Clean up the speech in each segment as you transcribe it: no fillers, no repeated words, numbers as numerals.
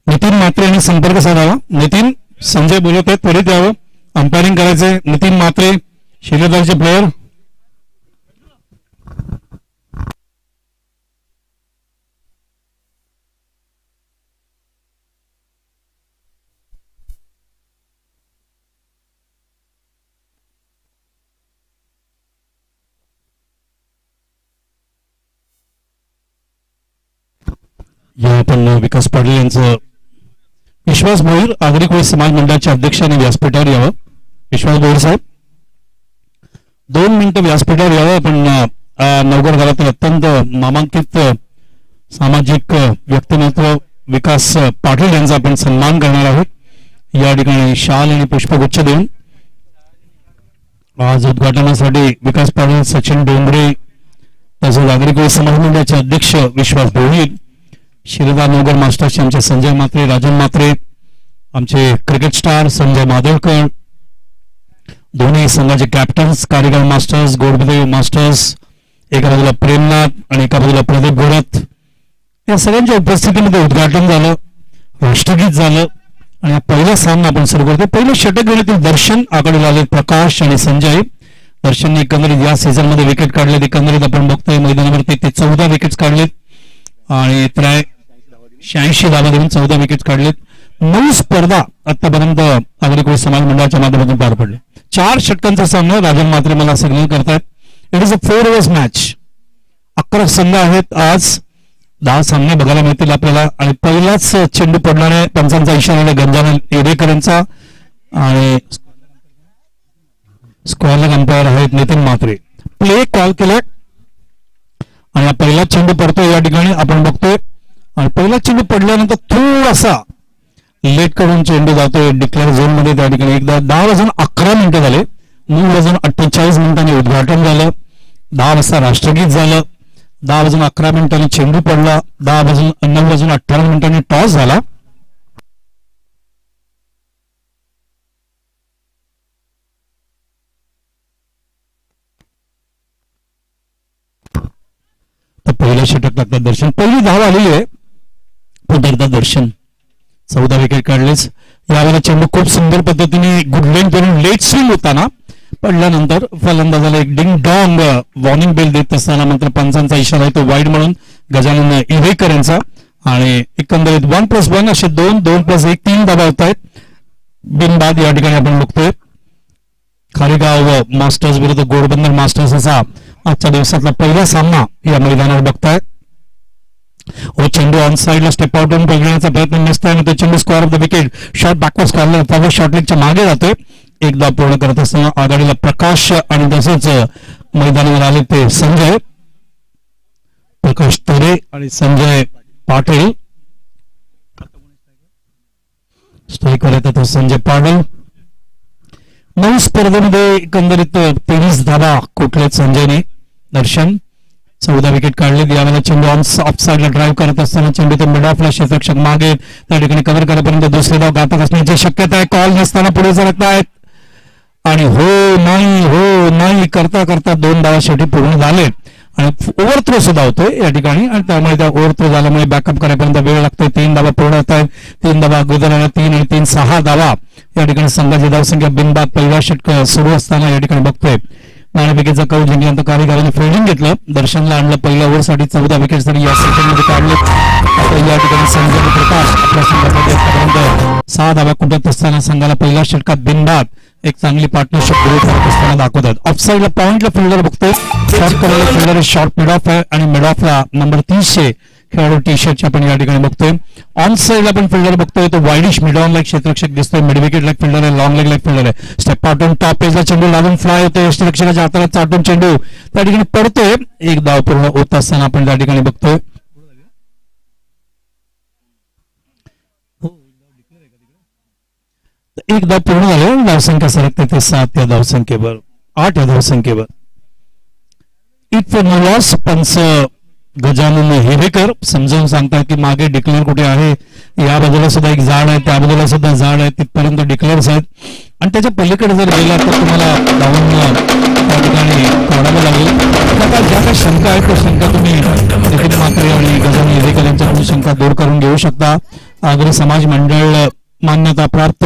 नितीन म्हात्रे यांनी संपर्क साधावा. नितीन, संजय बोलत आहेत, त्वरित यावं. अंपायरिंग करायचंय. नितीन म्हात्रे, शिलेदारचे प्लेयर. या आपण विकास पाटील यांचं विश्वास भोईर आगरी कोळी समाज मंडळाचे अध्यक्ष आणि व्यासपीठावर यावं. विश्वास भोईर साहेब 2 मिनिटं व्यासपीठावर यावं. आपण नवगड गावातील अत्यंत नामांकित सामाजिक व्यक्तिमत्व विकास पाटील यांचा आपण सन्मान करणार आहोत. या ठिकाणी शाल आणि पुष्पगुच्छ देऊन आज उद्घाटनासाठी विकास पाटील, सचिन डोंगरे तसेच आगरी कोळी समाज मंडळाचे अध्यक्ष विश्वास भोईर, शिलेदार नवगड मास्टर्सचे आमचे संजय म्हात्रे, राजन म्हात्रे, आमचे क्रिकेट स्टार संजय माधवकर, दोन्ही संघाचे कॅप्टन्स कारीगर मास्टर्स, गोडबदेव मास्टर्स, एका बाजूला प्रेमनाथ आणि एका बाजूला प्रदीप घोरत, या सगळ्यांच्या उपस्थितीमध्ये उद्घाटन झालं, राष्ट्रगीत झालं आणि पहिला सामना आपण सुरू करतो. पहिलं षटक घेण्यातील दर्शन आघाडीला आले प्रकाश आणि संजय. दर्शनने एकंदरीत या सीझन मध्ये विकेट काढलेत. एकंदरीत आपण बघतोय मैदानावरती ते 14 विकेट्स काढलेत आणि 86 धावा देऊन 14 विकेट्स काढलेत. 9 स्पर्धा आतापर्यंत आगरी कोळी समाज मंडळाच्या माध्यमातून पार पडले. 4 षटकांचा सामना. राजन म्हात्रे मला सिग्नल करतात. It is a 4 overs match. 11 संघ आहेत. आज 10 सामने बघायला मिळतील आपल्याला आणि पहिलाच चेंडू पडणारे पंचांचा इशारा गंजानन एरेकर यांचा आणि स्क्वेअर अंपायर आहेत नितीन म्हात्रे. प्ले कॉल केलाय आणि पहिला चेंडू पडतोय. या ठिकाणी आपण बघतोय आणि पहिला चेंडू पडल्यानंतर थोडासा लेट करून चेंडू जातोय डिक्लेअर झोन मध्ये. त्या ठिकाणी एकदा 10 वाजून 11 मिनिटं झाले. 9 वाजून 48 मिनिटांनी उद्घाटन झालं. 10 वाजता राष्ट्रगीत झालं. 10 वाजून 11 मिनिटांनी चेंडू पडला. 9 वाजून 18 मिनिटांनी टॉस झाला. पहिलं षटक लागतात दर्शन. पहिली धाव आलेली आहे. पुढे दर्शन 14 विकेट काढलेच. यावेळेला चेंडू खूप सुंदर पद्धतीने गुड लेंथ करून लेट स्विंग होताना पडल्यानंतर फलंदाजाला एक डिंग डॉंग वॉर्निंग बेल देत असताना मात्र पंचांचा इशारा आहे तो वाईड म्हणून गजानन इरेकर यांचा आणि एकंदरीत 1+1 असे 2+1 3 धावा होत आहेत. बिनबाद या ठिकाणी आपण बघतोय खारेगाव मास्टर्स विरुद्ध घोडबंदर मास्टर्स असा आजच्या दिवसातला पहिला सामना या मैदानावर बघताय. व चेंडू ऑन साइडला स्टेप आउट होऊन पकडण्याचा प्रयत्न नसतो आणि तो चेंडू square off the wicket shot backward स्क्वेअरला फॉरवर्ड शॉटलेगच्या मागे जातोय. एकदा पूर्ण करत असताना आघाडीला प्रकाश आणि तसेच मैदानावर आले ते संजय प्रकाश तोरे आणि संजय पाटील. स्ट्राईकवर येतात संजय पाटील. 9 स्पर्धेमध्ये एकंदरीत 23 धावा कुठलेत संजयने. दर्शन 14 विकेट काढलेत. यावेळेला चेंडू ऑफ साइडला ड्राईव्ह करत असताना चेंडू ते मिड ऑफला क्षेत्ररक्षक मागे त्या ठिकाणी कव्हर करेपर्यंत दुसरे धाव घातक असण्याची शक्यता आहे. कॉल नसताना पुढे सरकत आहेत आणि हो नाही करता करता 2 धावा शेवटी पूर्ण झाले आणि ओव्हर थ्रो सुद्धा होतोय या ठिकाणी आणि त्यामुळे त्या ओव्हर थ्रो झाल्यामुळे बॅकअप करायपर्यंत वेळ लागतोय. 3 धावा पूर्ण होत आहेत. 3 धावा अगोदर 3 आणि 3 6 धावा या ठिकाणी संघाची धावसंख्या बिनबाद. पहिला षटक सुरू असताना या ठिकाणी बघतोय नाणेफेकीचा कौल जिंकल्यानंतर कारीगारांनी फिल्डिंग घेतलं. दर्शनला आणलं. पहिल्या ओव्हरसाठी 14 विकेट्स तरी या सेशनमध्ये काढले. या ठिकाणी संजय प्रकाश आपल्या संघामध्ये आतापर्यंत 6 धावा कुठत असताना संघाला पहिल्या षटकात बिनबाद एक चांगली पार्टनरशिप ग्रो करत असताना दाखवतात. ऑफ साइडला पॉइंटला फिल्डर बघतोय. शॉर्ट करायला फिल्डर शॉर्ट मिड ऑफ आहे आणि मिड ऑफला नंबर 30 खेळाडू टी शर्टच्या आपण या ठिकाणी बघतोय. ऑन साइडला आपण फिल्डर बघतोय तो वाईडिश मिड ऑन लाईक क्षेत्ररक्षक दिसतोय. मिड विकेट लाईक फिल्डर आहे. लॉंग लेग लाईक फिल्डर आहे. स्टेप आउट टॉप पेजला चेंडू लागून फ्लाय होतोय. क्षेत्ररक्षकाच्या हाताला चाटून चेंडू त्या ठिकाणी पडतोय. एक धाव पूर्ण होत असताना आपण त्या ठिकाणी बघतोय एक धाव पूर्ण झाले. धावसंख्या सरकते ते 7 या धावसंख्येवर 8 या धावसंख्येवर. Eight for no loss. पंच गजानन हिरेकर समजावून सांगतात की मागे डिक्लेअर कुठे आहे. या बाजूला सुद्धा एक झाड आहे. त्या बाजूला सुद्धा झाड आहे. तिथपर्यंत डिक्लेअर्स आहेत आणि त्याच्या पलीकडे जर गेला तर तुम्हाला धावून त्या ठिकाणी काढावं लागेल. आता ज्या काही शंका आहेत त्या शंका तुम्ही नितीन म्हात्रे आणि गजानन येडेकर यांच्याकडून शंका दूर करून घेऊ शकता. आगरी समाज मंडळ मान्यता प्राप्त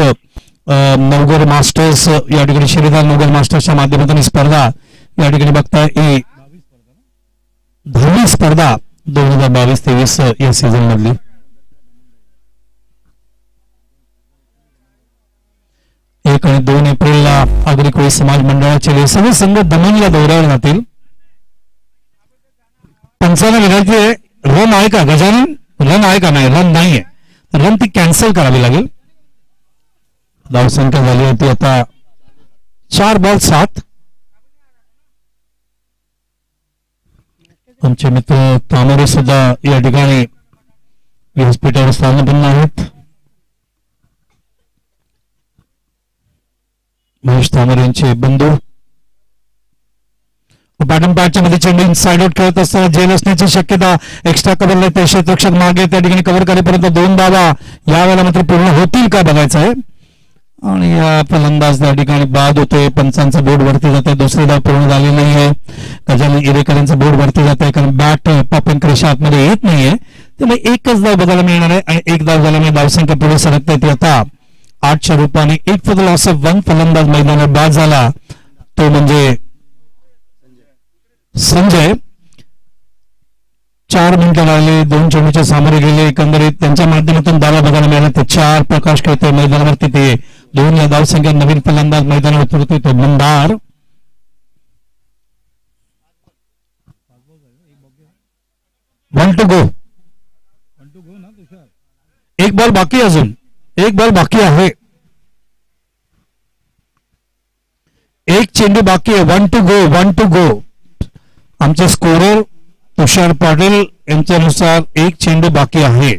नवगर मास्टर्स या ठिकाणी श्रीधर नवगर मास्टर्सच्या माध्यमातून ही स्पर्धा या ठिकाणी बघताय. ही 10वी स्पर्धा 2022-23 या सीझन मधली. एक आणि 2 एप्रिलला आगरी कोळी समाज मंडळाचे सगळे संघ दमनला दौऱ्यावर जातील. पंचांना विनंती आहे, रन आहे का गजानन? रन आहे का? नाही, रन नाहीये. रन ती कॅन्सल करावी लागेल. धावसंख्या झाली होती आता 4 बॉल 7. आमचे मित्र तामोरे सुद्धा या ठिकाणी व्यासपीठावर स्थानपन्न आहेत. महेश तामोरे यांचे बंधू. बॅटन पॅडच्या मध्ये चेंडू इनसाइड आउट खेळत असताना जेल असण्याची शक्यता. एक्स्ट्रा कव्हरला ते क्षेत्ररक्षक मागे त्या ठिकाणी कव्हर करेपर्यंत 2 धावा यावेळेला मात्र पूर्ण होतील का बघायचं आहे. आणि या फलंदाज त्या ठिकाणी बाद होतोय. पंचांचा बोर्ड वरती जाते. दुसरी धाव पूर्ण झाली नाहीये. गजानन येडेकर यांचा बोर्ड वरती जात आहे कारण बॅट पॉपिंग रेषा आतमध्ये येत नाहीये. त्यामुळे एकच धाव बघायला मिळणार आहे आणि एक धाव झाल्यामुळे धावसंख्या पुढे सरकता येते आता 8च्या रूपाने. 1 फॉर द लॉस ऑफ 1 फलंदाज मैदानावर बाद झाला तो म्हणजे संजय. 4 मिनिटं लागले. 2 चेंडूच्या सामोरे गेले. एकंदरीत त्यांच्या माध्यमातून धावा बघायला मिळाला ते 4. प्रकाश खेळतोय मैदानावरती ते 2 या धावसंख्या. नवीन फलंदाज मैदानावर उतरतोय तो मंदार. 1 to go. 1 बॉल बाकी. अजून 1 बॉल बाकी आहे. 1 चेंडू बाकी आहे. 1 to go. 1 to go. आमचे स्कोरर तुषार पाटील यांच्यानुसार 1 चेंडू बाकी आहे.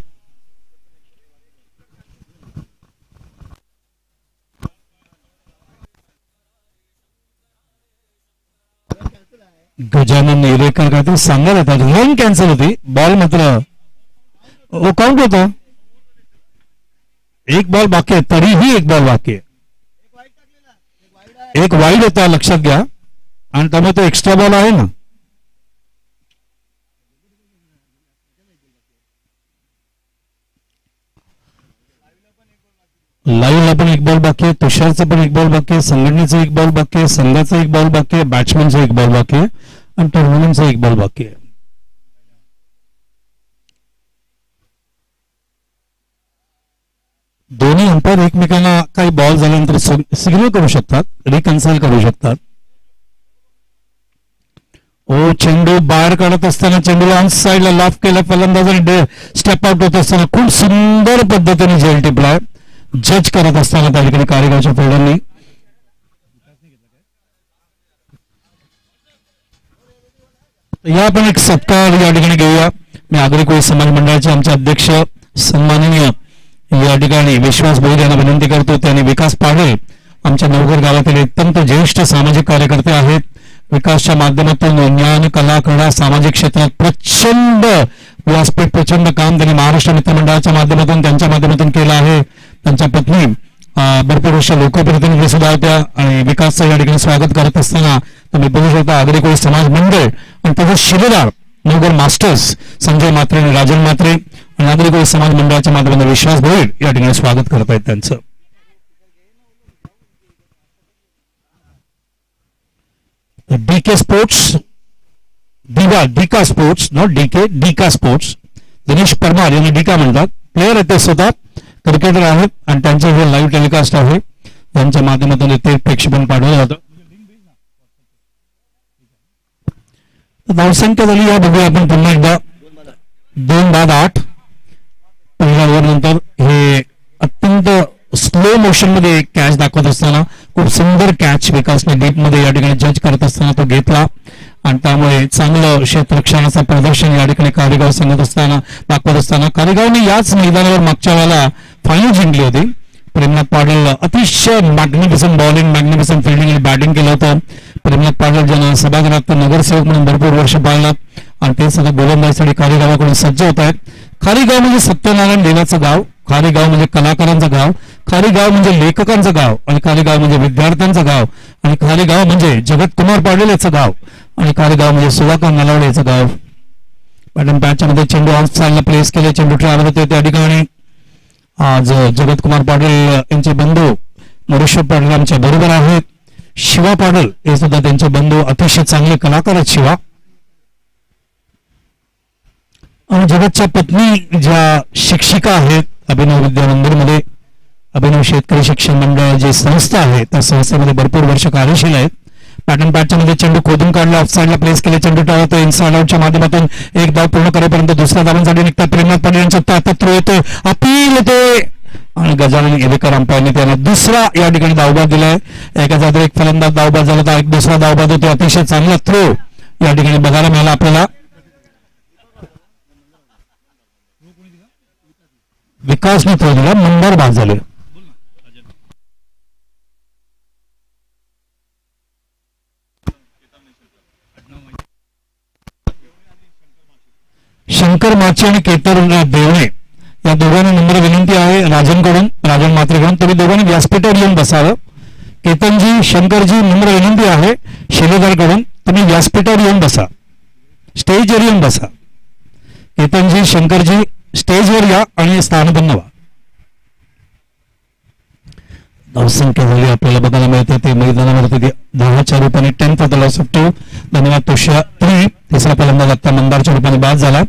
गजानन येडेकर काहीतरी सांगत होता. रन कॅन्सल होती. बॉल मात्र काउंट होता. 1 बॉल बाकी आहे. तरीही 1 बॉल बाकी आहे. 1 वाईड होता लक्षात घ्या आणि त्यामुळे तो एक्स्ट्रा बॉल आहे ना. लाईव्हला पण 1 बॉल बाकी आहे. तुषारचं पण 1 बॉल बाकी आहे. संघटनेचा 1 बॉल बाकी आहे. संघाचा 1 बॉल बाकी आहे. बॅट्समनचा 1 बॉल बाकी आहे आणि टुर्नामेंटचा 1 बॉल बाकी आहे. दोन्ही अंपायर एकमेकांना काही बॉल झाल्यानंतर सिग्नल करू शकतात. रिकन्साइल करू शकतात. चेंडू बाहेर काढत असताना चेंडूला ऑन साइडला लॉफ केला फलंदाजाने. स्टेप आउट होत असताना खूप सुंदर पद्धतीने झेल टिपलाय. जज करत असताना त्या ठिकाणी कारेगावच्या फिल्डरनी. या पण एक सत्कार या ठिकाणी घेऊया. मी आगरी कोळी समाज मंडळाचे आमचे अध्यक्ष सन्माननीय या ठिकाणी विश्वास भोईर यांना विनंती करतो. त्यांनी विकास पाडे आमच्या नवघर गावातील अत्यंत ज्येष्ठ सामाजिक कार्यकर्ते आहेत. विकासच्या माध्यमातून ज्ञान कला क्रीडा सामाजिक क्षेत्रात प्रचंड व्यासपीठ प्रचंड काम त्यांनी महाराष्ट्र मित्रमंडळाच्या माध्यमातून त्यांच्या माध्यमातून केलं आहे. त्यांच्या पत्नी भरपूर वर्ष लोकप्रतिनिधी सुद्धा होत्या आणि विकासचं या ठिकाणी स्वागत करत असताना तुम्ही बघू शकता आगरी कोळी समाज मंडळ आणि त्याचे शिलेदार नवगर मास्टर्स संजय म्हात्रे आणि राजन म्हात्रे आणि आगरी कोळी समाज मंडळाच्या माध्यमातून विश्वास भोईर या ठिकाणी स्वागत करत आहेत त्यांचं. DK sports Dika sports not DK Dika sports Dinesh Parmar यांनी डीका म्हणतात. प्लेयर आहेत ते स्वतः क्रिकेटर आहेत आणि त्यांचे हे लाईव्ह टेलिकास्ट आहे. त्यांच्या माध्यमातून ते प्रेक्षेपण पाठवलं जातं. धावसंख्या झाली या बघूया आपण पुन्हा एकदा. 2 बाद 8 पहिल्या ओव्हर नंतर हे अत्यंत स्लो मोशन मध्ये कॅच दाखवत असताना खूप सुंदर कॅच विकासने डीप मध्ये या ठिकाणी जज करत असताना तो घेतला आणि त्यामुळे चांगलं क्षेत्ररक्षणाचं प्रदर्शन या ठिकाणी कारेगाव सांगत असताना दाखवत असताना कारेगावने याच मैदानावर मागच्या वेळेला फायनल जिंकली होती. प्रेमनाथ पाटील अतिशय मॅग्निफिसंट बॉलिंग मॅग्निफिसंट फिल्डिंग आणि बॅटिंग केलं होतं. प्रेमनाथ पाटील ज्यांना सभागृहात नगरसेवक म्हणून भरपूर वर्ष पाहिलं आणि ते सगळं गोलंदाजीसाठी कारेगावाकडून सज्ज होत आहेत. कारेगाव म्हणजे सत्यनारायण देवाचं गाव. खाली गाव म्हणजे कलाकारांचं गाव, खाली गाव म्हणजे लेखकांचं गाव, आणि खाली गाव म्हणजे विद्यार्थ्यांचं गाव, आणि खाली गाव म्हणजे जगतकुमार पाटील याचं गाव, आणि खाली गाव म्हणजे सुधाकर नलावडे याचं गाव. बॅटन पॅचच्या मध्ये चेंडू ऑफ साईडला प्लेस केले, चेंडू ट्रॅव्हल होते त्या ठिकाणी. आज जगतकुमार पाटील यांचे बंधू मोरेश्वर पाटील आमच्या बरोबर आहेत. शिवा पाटील हे सुद्धा त्यांचे बंधू, अतिशय चांगले कलाकार आहेत शिवा. आणि जगतच्या पत्नी ज्या शिक्षिका आहेत अभिनव विद्या मंदिरमध्ये, अभिनव शेतकरी शिक्षण मंडळ जी संस्था आहे त्या संस्थेमध्ये भरपूर वर्ष कार्यशील आहेत. पॅटर्न पॅचच्या मध्ये चेंडू खोदून काढला, ऑफ साईडला प्लेस केले, चेंडू टाळतो इनसाइड आउटच्या माध्यमातून एक धाव पूर्ण करेपर्यंत दुसऱ्या धावांसाठी निघतात. प्रेमनाथ पाटील यांच्या तात्यात थ्रो येतोय, अपील येतोय, आणि गजानन येवेकर अंपायरने त्यांना दुसरा या ठिकाणी धावबाद दिलाय. एका जागी एक फलंदाज धावबाद झाला तर एक दुसरा धावबाद होतो. अतिशय चांगला थ्रो या ठिकाणी बघायला मिळाला आपल्याला. विकासने थ्रो दिला, मंदार बाद झाले. शंकर माची आणि केतर देवणे या दोघांना नंबर विनंती आहे राजनकडून, राजन मात्रेकडून. तुम्ही दोघांनी व्यासपीठावर येऊन बसावं. केतनजी, शंकरजी, नम्र विनंती आहे शिलेदारकडून, तुम्ही व्यासपीठावर येऊन बसा, स्टेजवर येऊन बसा. केतनजी, शंकरजी स्टेजवर या आणि स्थान बनवा. धावसंख्या झाली आपल्याला बघायला मिळते ते मैदानावरती 10च्या रूपाने 10 फॉर द लॉस ऑफ 2. धन्यवाद तुषार. तिसरा फलंदाज आता मंदारच्या रूपाने बाद झाला.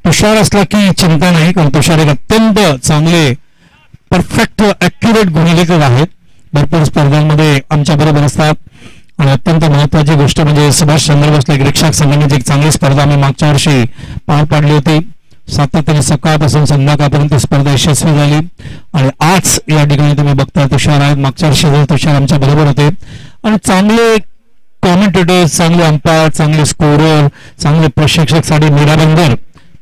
तुषार असला की चिंता नाही, कारण तुषार एक अत्यंत चांगले परफेक्ट ऍक्युरेट गुणलेखक आहेत. भरपूर स्पर्धांमध्ये आमच्या बरोबर असतात. आणि अत्यंत महत्वाची गोष्ट म्हणजे सुभाषचंद्र बोस रिक्षा संघटनेची एक चांगली स्पर्धा आम्ही मागच्या वर्षी पार पाडली होती. सातत्याने सकाळपासून संध्याकाळपर्यंत स्पर्धा यशस्वी झाली. आणि आज या ठिकाणी तुम्ही बघता तुषार आहेत. मागच्या वर्षी तुषार आमच्या बरोबर होते. आणि चांगले कॉमेंटेटर्स, चांगले अंपायर, चांगले स्कोरर, चांगले प्रशिक्षक साठी मीरा बंदर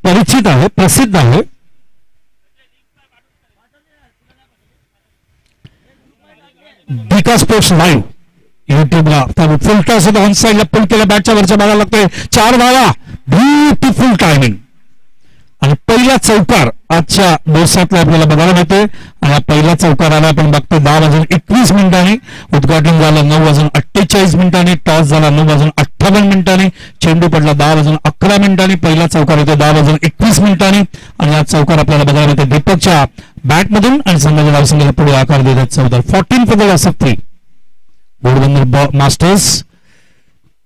परिचित आहे, प्रसिद्ध आहे. विकास स्पोर्ट्स लाईव्ह युट्यूबला फुलटा सुद्धा ऑन साईडला पुल केला, बॅटच्या वरच्या भागाला लागतोय. 4 धावा, ब्युटिफुल टायमिंग. आणि पहिला चौकार आजच्या दिवसातला आपल्याला बघायला मिळतोय. आणि हा पहिला चौकाराला आपण बघतो 10:21 उद्घाटन झालं 9:48 टॉस झाला 9:58 चेंडू पडला 10:11 पहिला चौकार होतो 10:21 आणि हा चौकार आपल्याला बघायला मिळतो दीपकच्या बॅटमधून. आणि संघाच्या धावसंख्येला पुढे आकार देतात 14 14 for the loss of 3. Ghodbunder masters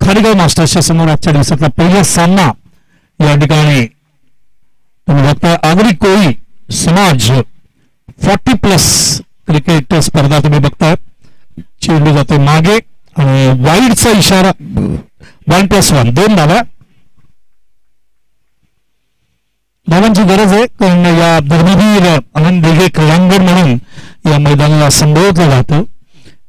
Kharigaon मास्टर्सच्या समोर आजच्या दिवसातला पहिला सामना या ठिकाणी तुम्ही बघताय. आगरी कोळी समाज 40+ क्रिकेट स्पर्धा तुम्ही बघताय. चेंडू जातो मागे आणि वाईडचा इशारा 1+1 2 धावा. धावांची गरज आहे कारण या धर्मवीर आनंद दिघे क्रीडांगण म्हणून या मैदानाला संबोधलं जातं.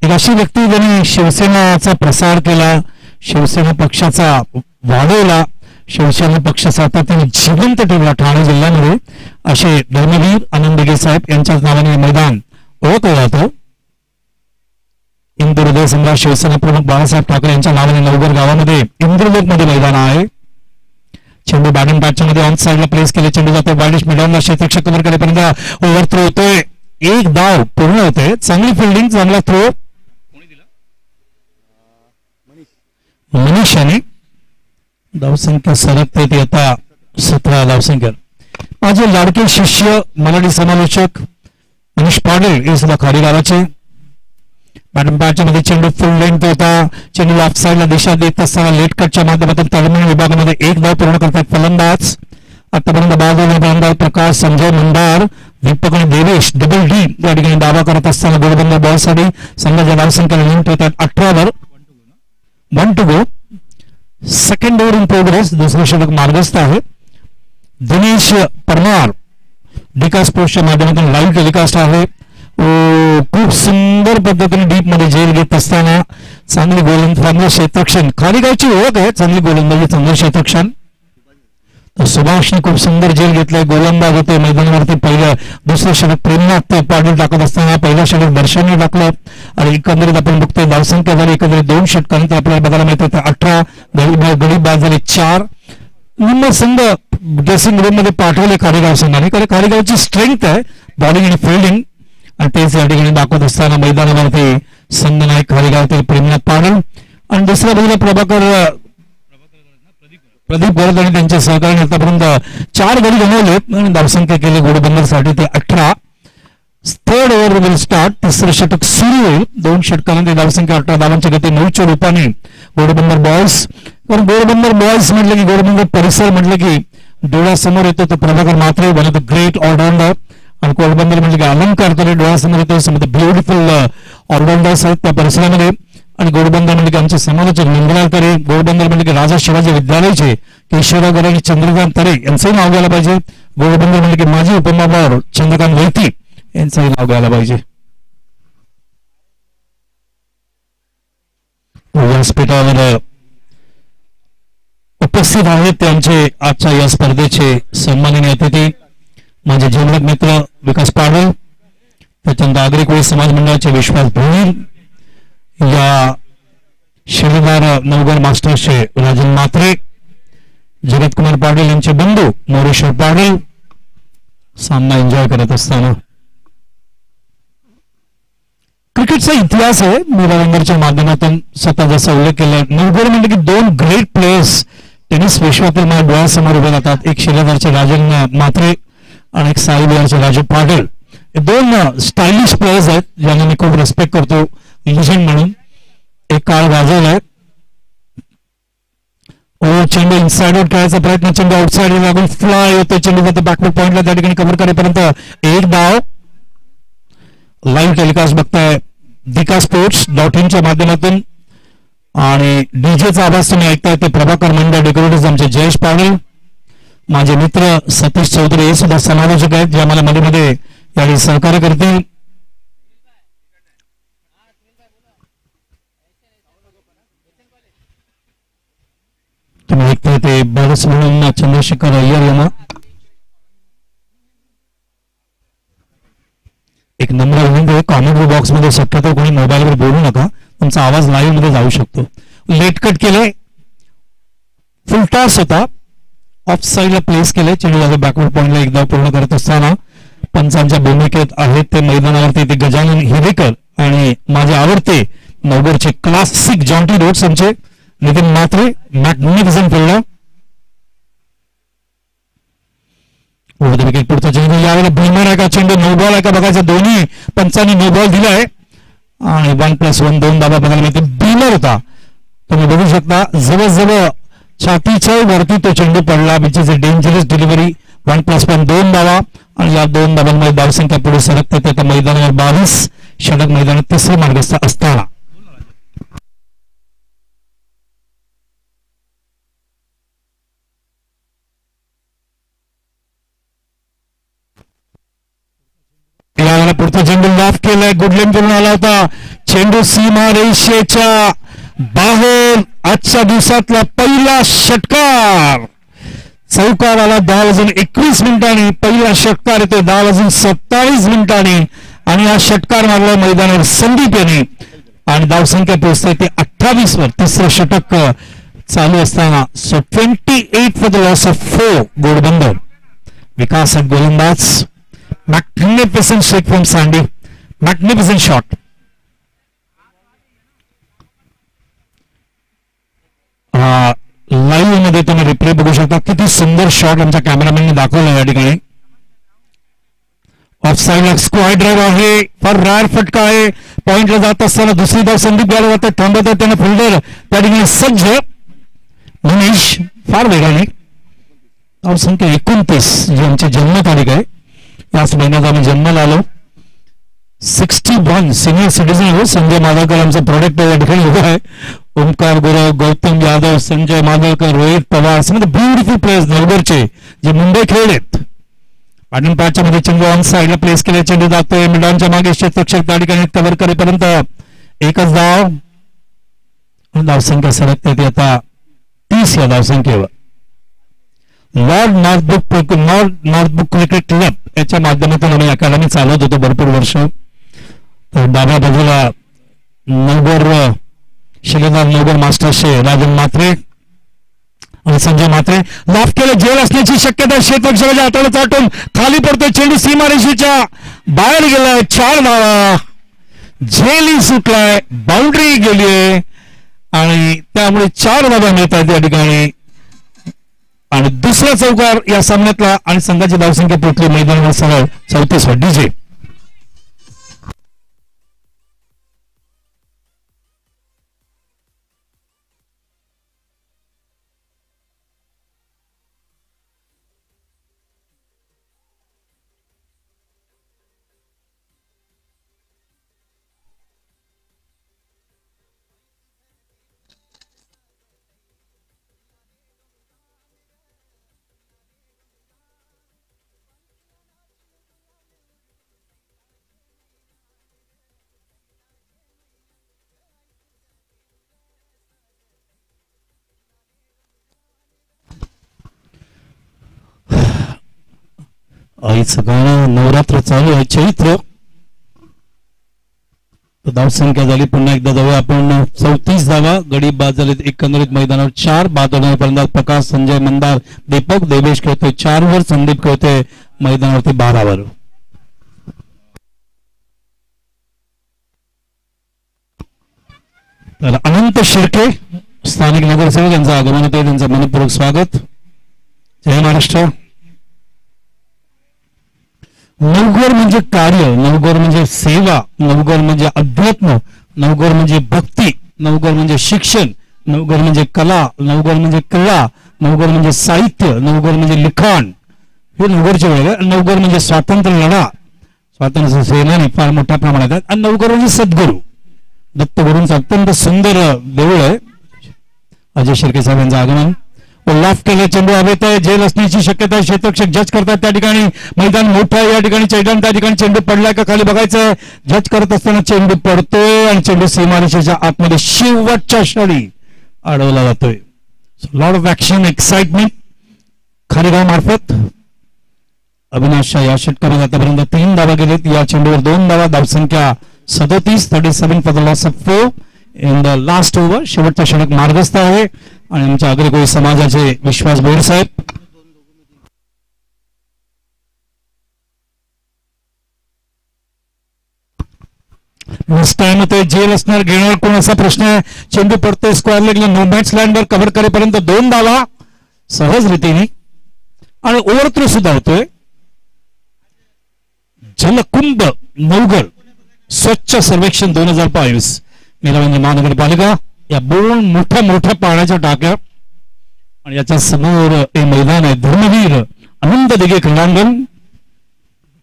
एक अशी व्यक्ती ज्यांनी शिवसेनाचा प्रसार केला, शिवसेना पक्षाचा वाढवला, शिवसेना पक्ष सातत्याने जिवंत ठेवला ठाणे जिल्ह्यामध्ये, असे धर्मवीर आनंद दिघे साहेब यांच्याच नावाने मैदान ओळखलं जातं. इंदूर हृदय सम्राट शिवसेना प्रमुख बाळासाहेब ठाकरे यांच्या नावाने नवघर गावामध्ये इंद्रलोक मध्ये मैदान आहे. चेंडू बॅटिंग पॅचच्या मध्ये ऑन साईडला प्लेस केले, चेंडू जातो वाईडिश मिडॉनला, क्षेत्ररक्षक कव्हर करेपर्यंत ओव्हर थ्रो होतोय, एक धाव पूर्ण होते. चांगली फिल्डिंग, चांगला थ्रो मनीष यांनी. धावसंख्या सरकते ती आता 17 धावसंख्या. माझे लाडके शिष्य मराठी समालोचक मनीष पाटील हे सुद्धा खारीगावाचे. बॅटिंग पॅचच्या मध्ये चेंडू फुल लेंथ होता, चेंडू ऑफ साईडला दिशा देत असताना लेट कटच्या माध्यमातून तळमळ विभागामध्ये एक धाव पूर्ण करतात फलंदाज. आतापर्यंत फलंदाज प्रकाश, संजय मंदार, दीपक आणि देवेश डबल डी या ठिकाणी दावा करत असताना गोलबंद बॉलसाठी संघाच्या धावसंख्येला लिंक होतात 18 1 to go. Second over in progress. दुसरे षटक मार्गस्थ आहे. दिनेश परमार विकास स्पोर्ट्सच्या माध्यमातून लाईव्ह टेलिकास्ट आहे. खूप सुंदर पद्धतीने डीप मध्ये झेल घेत असताना चांगली गोलंदाजी, चांगलं क्षेत्ररक्षण, खारीगावची ओळख आहे चांगली गोलंदाजी, चांगलं क्षेत्ररक्षण. सुभाषने खूप सुंदर झेल घेतलाय, गोलंदाज होते मैदानावरती. पहिलं दुसरं षटक प्रेमनाथ पाटील टाकत असताना पहिलं षटक दर्शनने टाकलं. आणि एकंदरीत आपण बघतोय धावसंख्या झाली एकंदरीत 2 षटकांनंतर आपल्याला बघायला मिळतं 18 गडी बाद झाले 4. निम्म संघ ड्रेसिंग रूम मध्ये पाठवले खारीगाव संघाने, कारण खारीगावची स्ट्रेंथ आहे, बॉलिंग आणि फिल्डिंग आणि तेच या ठिकाणी दाखवत असताना मैदानावरती संगनायक खालीगावतील प्रेमनाथ पाडल आणि दुसऱ्या बाजूला प्रदीप गोरद आणि त्यांच्या सहकार्याने आतापर्यंत 4 गडी गमावलेत आणि धावसंख्या केली घोडबंदरसाठी ते 18. Third over will start. तिसरं षटक सुरू होईल. 2 षटकांमध्ये धावसंख्या 18 धावांची गती 9च्या रूपाने घोडबंदर बॉयज. कारण घोडबंदर बॉयज म्हटलं की घोडबंदर परिसर म्हटलं की डोळ्यासमोर येतो तो Prabhakar Mhatre, one of the great allrounder. आणि घोडबंदर म्हटलं की अलंकार तो डोळ्यासमोर येतो. Some of the beautiful allrounders आहेत त्या परिसरामध्ये. आणि घोडबंदर म्हणजे की आमचे समालोचक निंबलाल तरे, घोडबंदर म्हणजे की राजा शिवाजी विद्यालयाचे केशवराव गरे आणि चंद्रकांत तरे यांचंही नाव घ्यायला पाहिजे. घोडबंदर म्हणजे की माजी उपमहापौर चंद्रकांत वैती यांचंही नाव घ्यायला पाहिजे. व्यासपीठावर उपस्थित आहेत त्यांचे आजच्या या स्पर्धेचे सन्माननीय अतिथी माझे जीवलग मित्र विकास पाडल, त्याच्यानंतर आगरी कोळी समाज मंडळाचे विश्वास भोईर, या शिलेदार नवगड मास्टर्सचे राजन म्हात्रे, जगतकुमार पाटील यांचे बंधू मोरेश्वर पाटील सामना एन्जॉय करत असताना. क्रिकेटचा इतिहास आहे मीरावंदरच्या माध्यमातून स्वतः जसा उल्लेख केला. नवगड म्हणजे की 2 ग्रेट प्लेयर्स टेनिस विश्वातील माझ्या डोळ्यासमोर उभे राहतात. एक शिलेदारचे राजन म्हात्रे आणि एक साईबिहारचे राजू पाटील. हे 2 स्टायलिश प्लेयर्स आहेत ज्यांना मी खूप रिस्पेक्ट करतो लिजंड म्हणून. एक काळ गाजवलाय. चेंडू इनसाइडवर खेळायचा प्रयत्न, चेंडू आउटसाइड लागून फ्लाय होतो, चेंडू जातो बॅकवर्ड पॉइंटला, त्या ठिकाणी कव्हर करेपर्यंत 1 धाव. लाईव्ह टेलिकास्ट बघताय दिका.sports.in च्या माध्यमातून आणि डीजेचा आवाज तुम्ही ऐकताय ते प्रभाकर मंडळ डेकोरेटर्स आमचे जयेश पाटील, माझे मित्र सतीश चौधरी हे सुद्धा समालोचक आहेत जे आम्हाला मध्ये मध्ये यावेळी सहकार्य करतील. तुम्ही ऐकताय ते बरस म्हणून चंद्रशेखर अय्यर यांना एक नंबर विनंती, कॉमेंट्री बॉक्स मध्ये शक्यतो कोणी मोबाईलवर बोलू नका, तुमचा आवाज लाईव्ह मध्ये जाऊ शकतो. लेट कट केले, फुल टॉस होता, ऑफ साईडला प्लेस केले, चेंडू बॅकवर्ड पॉइंटला एकदा पूर्ण करत असताना पंचांच्या भूमिकेत आहेत ते मैदानावरती ते गजानन हिरेकर आणि माझे आवडते नवगडचे क्लासिक जॉन्टी रोड्स आमचे Nitin Mhatre. Magnificent fielder. Wicket पुढचा चेंडू यावेळेला भीमर आहे का, चेंडू नो बॉल आहे का बघायचं. दोन्ही पंचांनी नो बॉल दिलाय आणि 1+1 2 धावा बघायला मिळते. भीमर होता, तुम्ही बघू शकता जवळजवळ छातीच्या वरती तो चेंडू पडला, which is a dangerous delivery. 1+1 2 धावा आणि या 2 धावांमध्ये धावसंख्या पुढे सरकते. त्या मैदानावर 22 षटक मैदानात तिसरे मार्गस्थ असताना यावेळेला पुढचा चेंडू लाफ केलाय, गुडलेन करून आला होता. चेंडू सीमा रेषेच्या बाहेर. आजच्या दिवसातला पहिला षटकार चौकार आला 10:21 मिनिटांनी. पहिला षटकार येतो 10:27 मिनिटांनी आणि हा षटकार मारला मैदानावर संदीप यांनी आणि धावसंख्या पोहोचते ते 28 वर. तिसरं षटक चालू असताना 28 for the loss of 4 Ghodbunder. Vikas गोलंदाज. Magnificent shot from Sandy. Magnificent shot. Live मध्ये तुम्ही रिप्ले बघू शकता. किती सुंदर शॉट आमच्या कॅमेरामॅनने दाखवला या ठिकाणी. ऑफ साईडला स्क्वायर ड्राईव्ह आहे, फार रायर फटका आहे. पॉइंटला जात असताना दुसरी धाव संदीप द्यायला जातात, थांबत आहे त्यांना फिल्डर त्या ठिकाणी सज्ज. मनीष फार वेगाने. धावसंख्या 29 जी आमची जन्मतारीख आहे, याच महिन्यात आम्ही जन्माला आलो. 61 सिनियर सिटीजन आहे. संजय माधवकर आमचं प्रोडक्ट या ठिकाणी उभं आहे. ओमकार गुरव, गौतम यादव, संजय माधवकर, रोहित पवार, सम ब्युटिफुल प्लेयर्स नवगडचे जे मुंबई खेळलेत. पाटील पाचच्या मध्ये चेंडू ऑन साईडला प्लेस केले, चेंडू जातोय मिडॉनच्या मागे क्षेत्ररक्षक त्या ठिकाणी कव्हर करेपर्यंत 1च धाव. धावसंख्या सरकते ती आता 30 या धावसंख्येवर. लॉर्ड नॉर्थबुक क्रिकेट क्लब याच्या माध्यमातून आम्ही अकॅडमी चालवत होतो भरपूर वर्ष. तर डाव्या बाजूला नवगड शिलेदार नवगड मास्टर्सचे राजन म्हात्रे आणि संजय मात्रे लॉफ्ट केलं, झेल असण्याची शक्यता, क्षेत्ररक्षकाच्या हाताला चाटून खाली पडतोय, चेंडू सीमारेषेच्या बाहेर गेलाय, 4 धावा, झेलही सुटलाय, बाउंड्री गेलीय आणि त्यामुळे 4 धावा मिळतात या ठिकाणी आणि दुसरा चौकार या सामन्यातला आणि संघाची धावसंख्या पोहोचली मैदानावर सरळ 34 वर. डीजे आईचं गाणं नवरात्र चालू आहे, चैत्र. धावसंख्या झाली पुन्हा एकदा जाऊया आपण 34 धावा, गडी बाद झालेत एकंदरीत मैदानावर 4 बाद होण्यापर्यंत. प्रकाश, संजय, मंदार, दीपक, देवेश खेळतोय 4 वर, संदीप खेळतोय मैदानावरती 12 वर. तर अनंत शिर्के स्थानिक नगरसेवक यांचं आगमन होते, त्यांचं मनपूर्वक स्वागत. जय महाराष्ट्र. नवघर म्हणजे कार्य, नवघर म्हणजे सेवा, नवघर म्हणजे अध्यात्म, नवघर म्हणजे भक्ती, नवघर म्हणजे शिक्षण, नवघर म्हणजे कला, नवघर म्हणजे क्रीडा, नवघर म्हणजे साहित्य, नवघर म्हणजे लिखाण. हे नवघरचे वेळ. नवघर म्हणजे स्वातंत्र्य लढा, स्वातंत्र्य सेनानी फार मोठ्या प्रमाणात आहेत. आणि नवघर म्हणजे सद्गुरू दत्तगुरूंचं अत्यंत सुंदर देऊळ आहे. अजय शिर्के साहेब यांचं आगमन. लाफ केले, चेंडू हवेत आहे, झेल असण्याची शक्यता, क्षेत्ररक्षक जज करतात त्या ठिकाणी. मैदान मोठं आहे या ठिकाणी, चैदान त्या ठिकाणी चेंडू पडलाय का खाली बघायचं. जज करत असताना चेंडू पडतोय आणि चेंडू सीमारेषेच्या आतमध्ये शेवटच्या क्षणी अडवला जातोय. Lot of action, excitement. Kharegaon मार्फत अविनाश या षटकामध्ये आतापर्यंत 3 धावा गेलेत, या चेंडूवर 2 धावा. धावसंख्या 37 for the loss of 4 in the last over. शेवटचा षटक मार्गस्थ आहे आणि आमच्या अग्रकोळी समाजाचे विश्वास बोर साहेब. मध्ये जेल असणार, घेणार कोण असा प्रश्न आहे. चेंडू पडतोय स्क्वेअर लेगला, नो बॅट्स लँडवर कव्हर करेपर्यंत 2 धावा सहज रीतीने आणि ओव्हर थ्रो सुद्धा होतोय. जलकुंभ नवघर स्वच्छ सर्वेक्षण 2022 मेलावंज महानगरपालिका या 2 मोठ्या पाण्याच्या टाक्या आणि याच्या समोर हे मैदान आहे धर्मवीर आनंद दिघे क्रीडांगण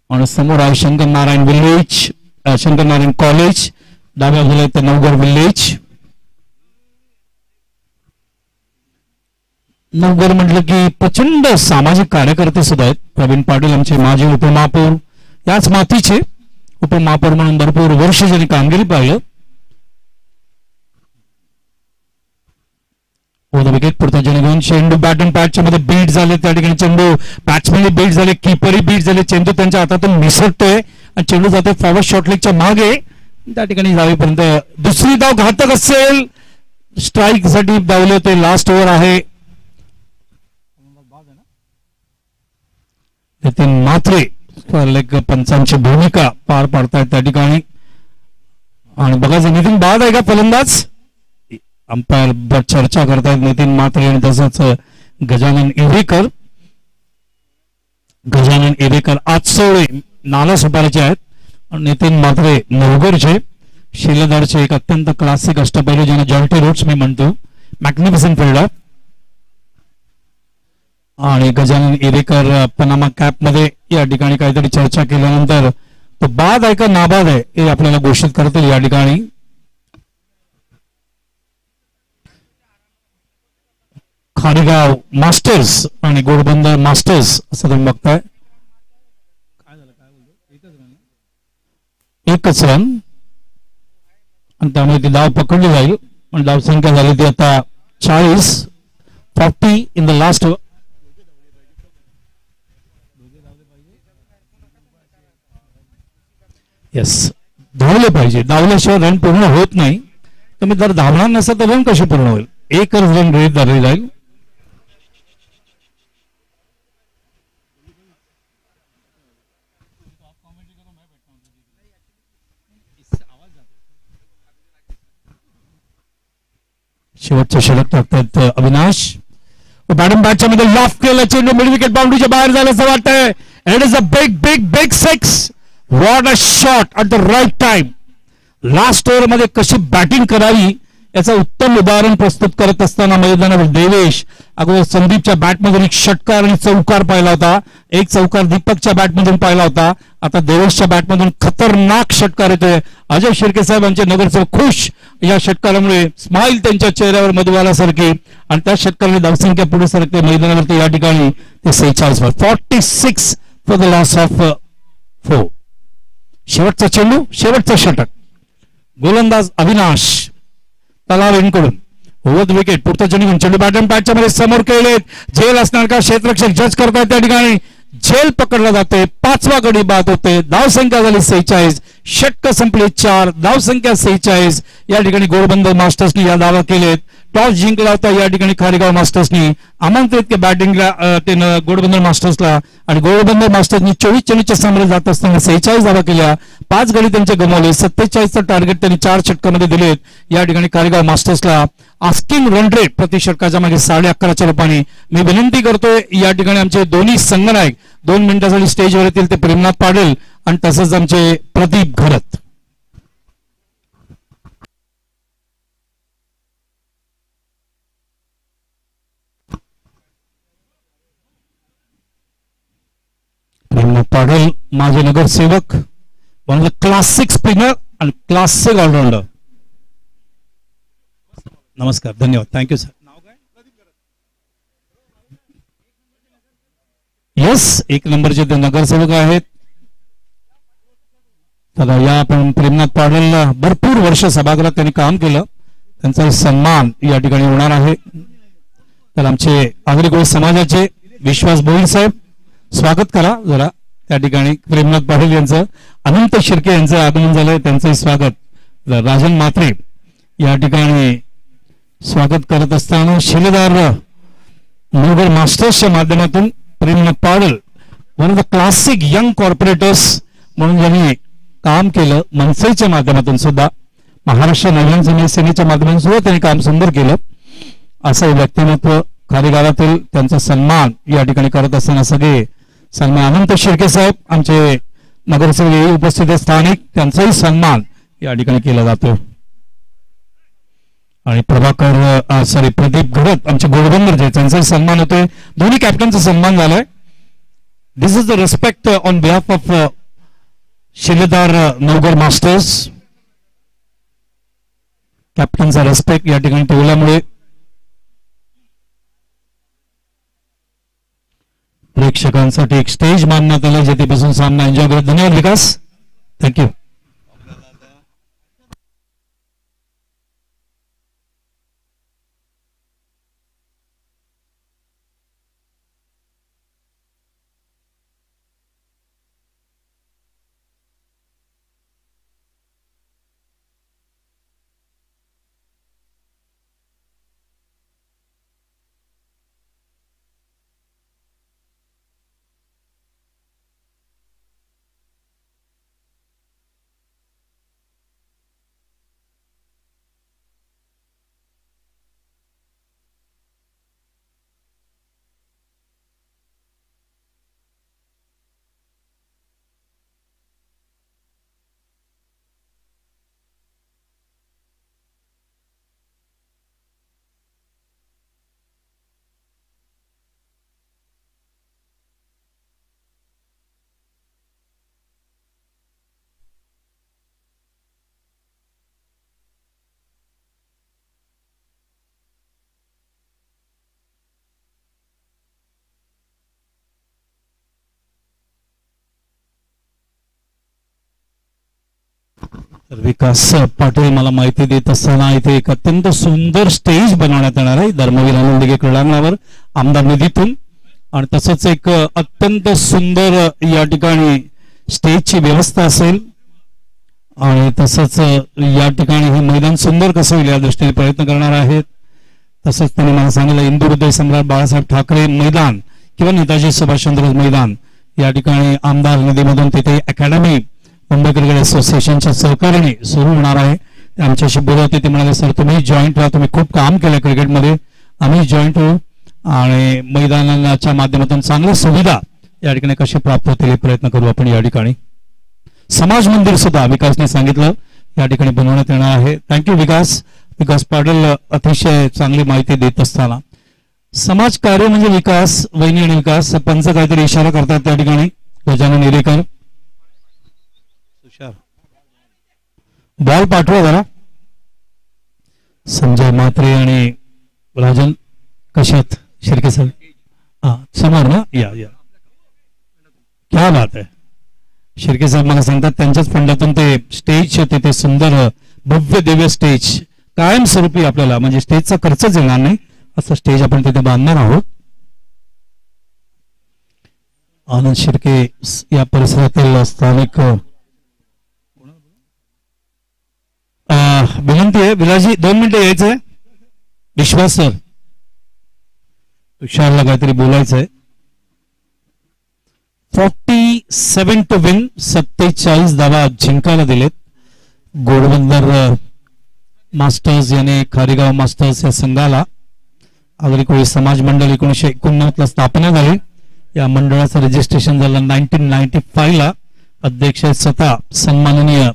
आणि समोर आहे शंकर नारायण विलेज, शंकर नारायण कॉलेज. डाव्या बाजूला आहे नवघर विलेज. नवघर म्हटलं की प्रचंड सामाजिक कार्यकर्ते सुद्धा आहेत. प्रवीण पाटील आमचे माजी उपमहापौर, याच मातीचे उपमहापौर म्हणून भरपूर वर्ष ज्यांनी कामगिरी पाहिलं. विकेट पुरता जेणेकरून चेंडू बॅट अँड पॅचच्या मध्ये बीट झाले, त्या ठिकाणी चेंडू बॅट्समॅन बीट झाले, कीपरही बीट झाले. चेंडू त्यांच्या हातातून मिसळतोय आणि चेंडू जातोय फॉरवर्ड शॉर्ट लेगच्या मागे, त्या ठिकाणी जावेपर्यंत. दुसरी धाव घातक असेल, स्ट्राईक साठी धावले होते. लास्ट ओव्हर आहे. नितीन मात्रे पंचांची भूमिका पार पाडतायत त्या ठिकाणी आणि बघायचं नितीन बाद आहे का फलंदाज. अंपायर चर्चा करतायत नितीन मात्रे आणि तसंच गजानन इरेकर आजसोळे नाला सुपारीचे आहेत. नितीन मात्रे नवघरचे शिलेदारचे एक अत्यंत क्लासिक अष्टपैलू ज्यांना जॉल्टी रोड्स मी म्हणतो, मॅग्निफिसंट फिल्डर. आणि गजानन इरेकर पनामा कॅप मध्ये या ठिकाणी काहीतरी चर्चा केल्यानंतर तो बाद आहे का नाबाद आहे हे आपल्याला घोषित करतील या ठिकाणी. खारेगाव मास्टर्स आणि घोडबंदर मास्टर्स असं तुम्ही बघताय. एकच रन आणि त्यामुळे ती धाव पकडली जाईल. पण धाव संख्या झाली ती आता 40 इन द लास्ट. येस, धावले पाहिजे, धावल्याशिवाय रन पूर्ण होत नाही. तुम्ही जर धावणार नसेल तर रन कशी पूर्ण होईल. एक रन गृहीत धरली जाईल. शेवटचे षटक टाकतात अविनाश. बॅटम बॅटच्या मध्ये लॉफ्ट केला चेंडू मिड विकेट बाउंड्रीच्या बाहेर झालं असं वाटतंय. It is a big big big six. What a shot at the right time. Last over मध्ये कशी बॅटिंग करावी याचं उत्तम उदाहरण प्रस्तुत करत असताना मैदानावर देवेश अगोदर संदीपच्या बॅटमधून एक षटकार आणि चौकार पाहिला होता. एक चौकार दीपकच्या बॅटमधून पाहिला होता. आता देवेशच्या बॅटमधून खतरनाक षटकार येतोय. अजय शिर्के साहेबांचे नगरसेवक खुश या षटकारामुळे स्माईल त्यांच्या चेहऱ्यावर मधुबालासारखी आणि त्या षटकाराने धावसंख्या पुढे सरकते मैदानावरती. या ठिकाणी ते 46 46 फॉर द लॉस ऑफ 4. शेवटचा चेंडू शेवटचा षटक. गोलंदाज अविनाश तलावेंकडून ओव्हर विकेट. पुढचा चेंडू चेंडू बॅटम पॅटच्या मध्ये समोर खेळलेत. झेल असणार का क्षेत्ररक्षक जज करतायत. त्या ठिकाणी झेल पकडला जाते. 5वा गडी बाद होते. धावसंख्या झाली 46. षटक संपले 4. धावसंख्या 46. या ठिकाणी घोडबंदर मास्टर्सनी या दावा केलेत. टॉस जिंकला होता या ठिकाणी खारेगाव मास्टर्सनी. आमंत्रित के बॅटिंगला ते घोडबंदर मास्टर्सला आणि घोडबंदर मास्टर्सनी 24 चेंडूच्या सामने जात असताना 46 धावा केल्या. 5 गडी त्यांचे गमावले. 47चं टार्गेट त्यांनी 4 षटकामध्ये दिलेत. या ठिकाणी खारेगाव मास्टर्सला आस्किंग रन रेट प्रति षटकाच्या मागे 11.5च्या रूपाने. मी विनंती करतोय या ठिकाणी आमचे दोन्ही संघनायक 2 मिनिटांसाठी स्टेजवर येतील. ते प्रेमनाथ पाटील आणि तसंच आमचे प्रदीप घरत. प्रेमनाथ पाटील माझे नगरसेवक, one of the classic spinner आणि क्लासिक ऑलराऊंडर. नमस्कार, धन्यवाद, थँक्यू सर. येस, 1 नंबरचे ते नगरसेवक आहेत. तर या आपण प्रेमनाथ पाटीलला भरपूर वर्ष सभागृहात त्यांनी काम केलं. त्यांचा सन्मान या ठिकाणी होणार आहे. तर आमचे आगरी कोळी समाजाचे विश्वास भोईर साहेब स्वागत करा जरा. त्या ठिकाणी प्रेमनाथ पाटील यांचं, अनंत शिर्के यांचं आगमन झालंय, त्यांचंही स्वागत. राजन मात्रे या ठिकाणी स्वागत करत असताना शिलेदार नगर मास्टर्सच्या माध्यमातून Premnath Patil one of the classic young corporators म्हणून ज्यांनी काम केलं. मनसेच्या माध्यमातून सुद्धा, महाराष्ट्र नवीन समिती सेनेच्या माध्यमातून सुद्धा त्यांनी काम सुंदर केलं. असं व्यक्तिमत्व खारेगावातील, त्यांचा सन्मान या ठिकाणी करत असताना सगळे सन्मान. अनंत शिर्के साहेब आमचे नगरसेवक उपस्थित स्थानिक, त्यांचाही सन्मान या ठिकाणी केला जातो. आणि प्रदीप घरत आमचे घोडबंदरचे, त्यांचाही सन्मान होतोय. दोन्ही कॅप्टनचा सन्मान झालाय. This is the respect on behalf of Shiledar Navgar masters. कॅप्टनचा रिस्पेक्ट या ठिकाणी ठेवल्यामुळे प्रेक्षकांसाठी एक स्टेज मानण्यात आलं, जेथेपासून सामना एन्जॉय करत. धन्यवाद विकास, थँक्यू. तर विकास पाटील मला माहिती देत असताना इथे एक अत्यंत सुंदर स्टेज बनवण्यात येणार आहे धर्मवीर आनंदगे क्रीडांगणावर आमदार निधीतून. आणि तसंच एक अत्यंत सुंदर या ठिकाणी स्टेजची व्यवस्था असेल. आणि तसंच या ठिकाणी हे मैदान सुंदर कसं होईल या दृष्टीने प्रयत्न करणार आहेत. तसंच त्यांनी मला सांगितलं इंदू हृदय सम्राट बाळासाहेब ठाकरे मैदान किंवा नेताजी सुभाषचंद्र मैदान या ठिकाणी आमदार निधीमधून तिथे अकॅडमी मुंबई क्रिकेट असोसिएशनच्या सहकार्याने सुरू होणार आहे. आमच्याशी बोलत होते. ते म्हणाले सर तुम्ही जॉईंट व्हा, तुम्ही खूप काम केलं क्रिकेटमध्ये, आम्ही जॉईंट होऊ आणि मैदानाच्या माध्यमातून चांगल्या सुविधा या ठिकाणी कशी प्राप्त होतील हे प्रयत्न करू आपण. या ठिकाणी समाज मंदिर सुद्धा विकासने सांगितलं या ठिकाणी बनवण्यात येणार आहे. थँक्यू विकास. विकास पाटील अतिशय चांगली माहिती देत असताना समाज कार्य म्हणजे विकास, वहिनी आणि विकास पंच काहीतरी इशारा करतात त्या ठिकाणी. गजानन नेरेकर बॉल पाठवा जरा. संजय म्हात्रे आणि राजन कशात शिर्के सर हा समोर ना, या या क्या बात आहे. शिर्के साहेब मला सांगतात त्यांच्याच फंडातून ते स्टेज होते, ते सुंदर भव्य दिव्य स्टेज कायमस्वरूपी आपल्याला म्हणजे स्टेजचा खर्चच येणार नाही असं स्टेज आपण तिथे बांधणार आहोत. आनंद शिर्के या परिसरातील स्थानिक विनंती आहे. विलाजी 2 मिनिटं यायचंय. विश्वास सर तुषारला काहीतरी बोलायचंय. 47 टू विन 47 धावा जिंकायला दिलेत. घोडबंदर मास्टर्स याने खारेगाव मास्टर्स या संघाला. आगरी कोळी समाज मंडळ 1989 ला स्थापना झाली. या मंडळाचं रजिस्ट्रेशन झालं 1995 ला. अध्यक्ष स्वतः सन्माननीय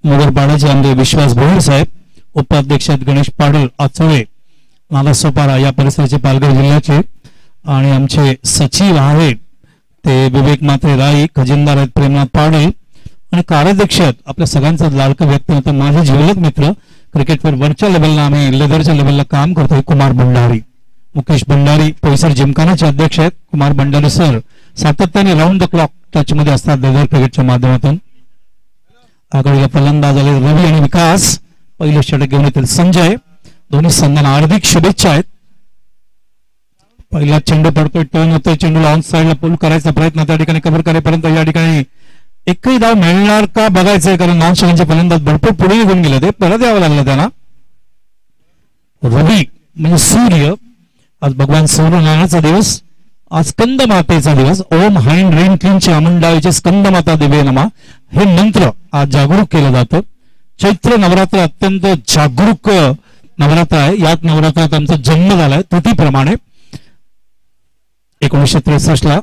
मुगरपाडाचे आमचे विश्वास भोईर साहेब, उपाध्यक्ष गणेश पाटील आचोळे नालासोपारा या परिसराचे पालघर जिल्ह्याचे, आणि आमचे सचिव आहेत ते विवेक मात्रे राई, खजिनदार आहेत प्रेमनाथ पाटील, आणि कार्याध्यक्ष आपल्या सगळ्यांचा लाडकं व्यक्तिमत्व माझे जिवलग मित्र क्रिकेटवर वरच्या लेवलला आम्ही लेदरच्या लेवलला काम करतोय कुमार भंडारी. मुकेश भंडारी पोईसर जिमखानाचे अध्यक्ष आहेत. कुमार भंडारी सर सातत्याने राऊंड द क्लॉक टच मध्ये असतात लेदर क्रिकेटच्या माध्यमातून. आघाडीला फलंदाज आले रवी आणि विकास. पहिले षटक घेऊन येतील संजय. दोन्ही संघांना हार्दिक शुभेच्छा आहेत. पहिला चेंडू पडतोय, टर्न होतोय, चेंडूला ऑन साइडला पुल करायचा प्रयत्न त्या ठिकाणी कव्हर करेपर्यंत या ठिकाणी एकही धाव मिळणार का बघायचंय, कारण नॉन स्ट्रायकरचे फलंदाज भरपूर पुढे निघून गेले, ते परत यावं लागलं त्यांना. रवी म्हणजे सूर्य. आज भगवान सूर्यनारायणाचा दिवस, आज स्कंद मातेचा दिवस. ओम हाईन रेन क्लीन चामुंडाईचे स्कंद माता दिवे नमा हे मंत्र आज जागरूक केलं जातं. चैत्र नवरात्र अत्यंत जागरूक नवरात्र आहे. यात नवरात्रात आमचा जन्म झालाय तिथीप्रमाणे 1963 ला.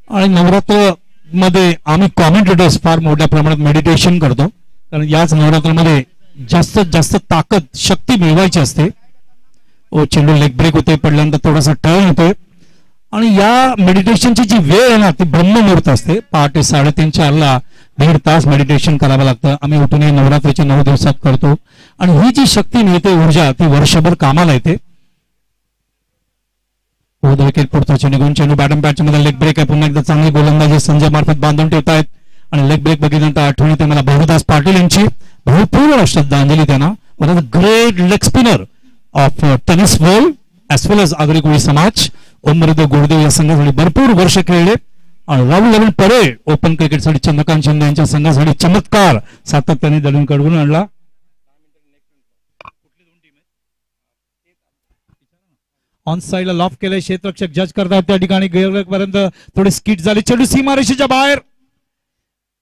आणि नवरात्र मध्ये आम्ही कॉमेंटेटर्स फार मोठ्या प्रमाणात मेडिटेशन करतो, कारण याच नवरात्रामध्ये जास्तीत जास्त ताकद शक्ती मिळवायची असते. चेंडू लेग ब्रेक होते, पडल्यानंतर थोडासा टर्न होतोय, आणि या मेडिटेशनची जी वेळ आहे ना ती ब्रह्ममुहूर्त असते. पहाटे 3:30-4 ला 1.5 तास मेडिटेशन करावं लागतं. आम्ही उठून नवरात्रीच्या 9 दिवसात करतो, आणि ही जी शक्ती मिळते ऊर्जा ती वर्षभर कामाला येते. विकेट पुढचा चेंडू घेऊन चेंडू बॅटम पॅच मध्ये लेग ब्रेक आहे. पुन्हा एकदा चांगली गोलंदाजी संजय मार्फत बांधून ठेवतायत, आणि लेग ब्रेक बघितल्यानंतर आठवण येते मला भाऊदास पाटील यांची. भरपूर श्रद्धांजली त्यांना. One of the great leg spinner of tennis world as well as Agri Koli समाज. ओमरदेव गुरुदेव या संघासाठी भरपूर वर्ष खेळले, आणि राहुल लेव्हन परेड ओपन क्रिकेटसाठी चंद्रकांत शिंदे यांच्या संघासाठी चमत्कार सातत्याने दळून कडवून आणला. ऑन साइडला लॉफ केले, क्षेत्ररक्षक जज करतात त्या ठिकाणी. पर्यंत थोडी स्किट झाली, चेंडू सीमारेषेच्या बाहेर.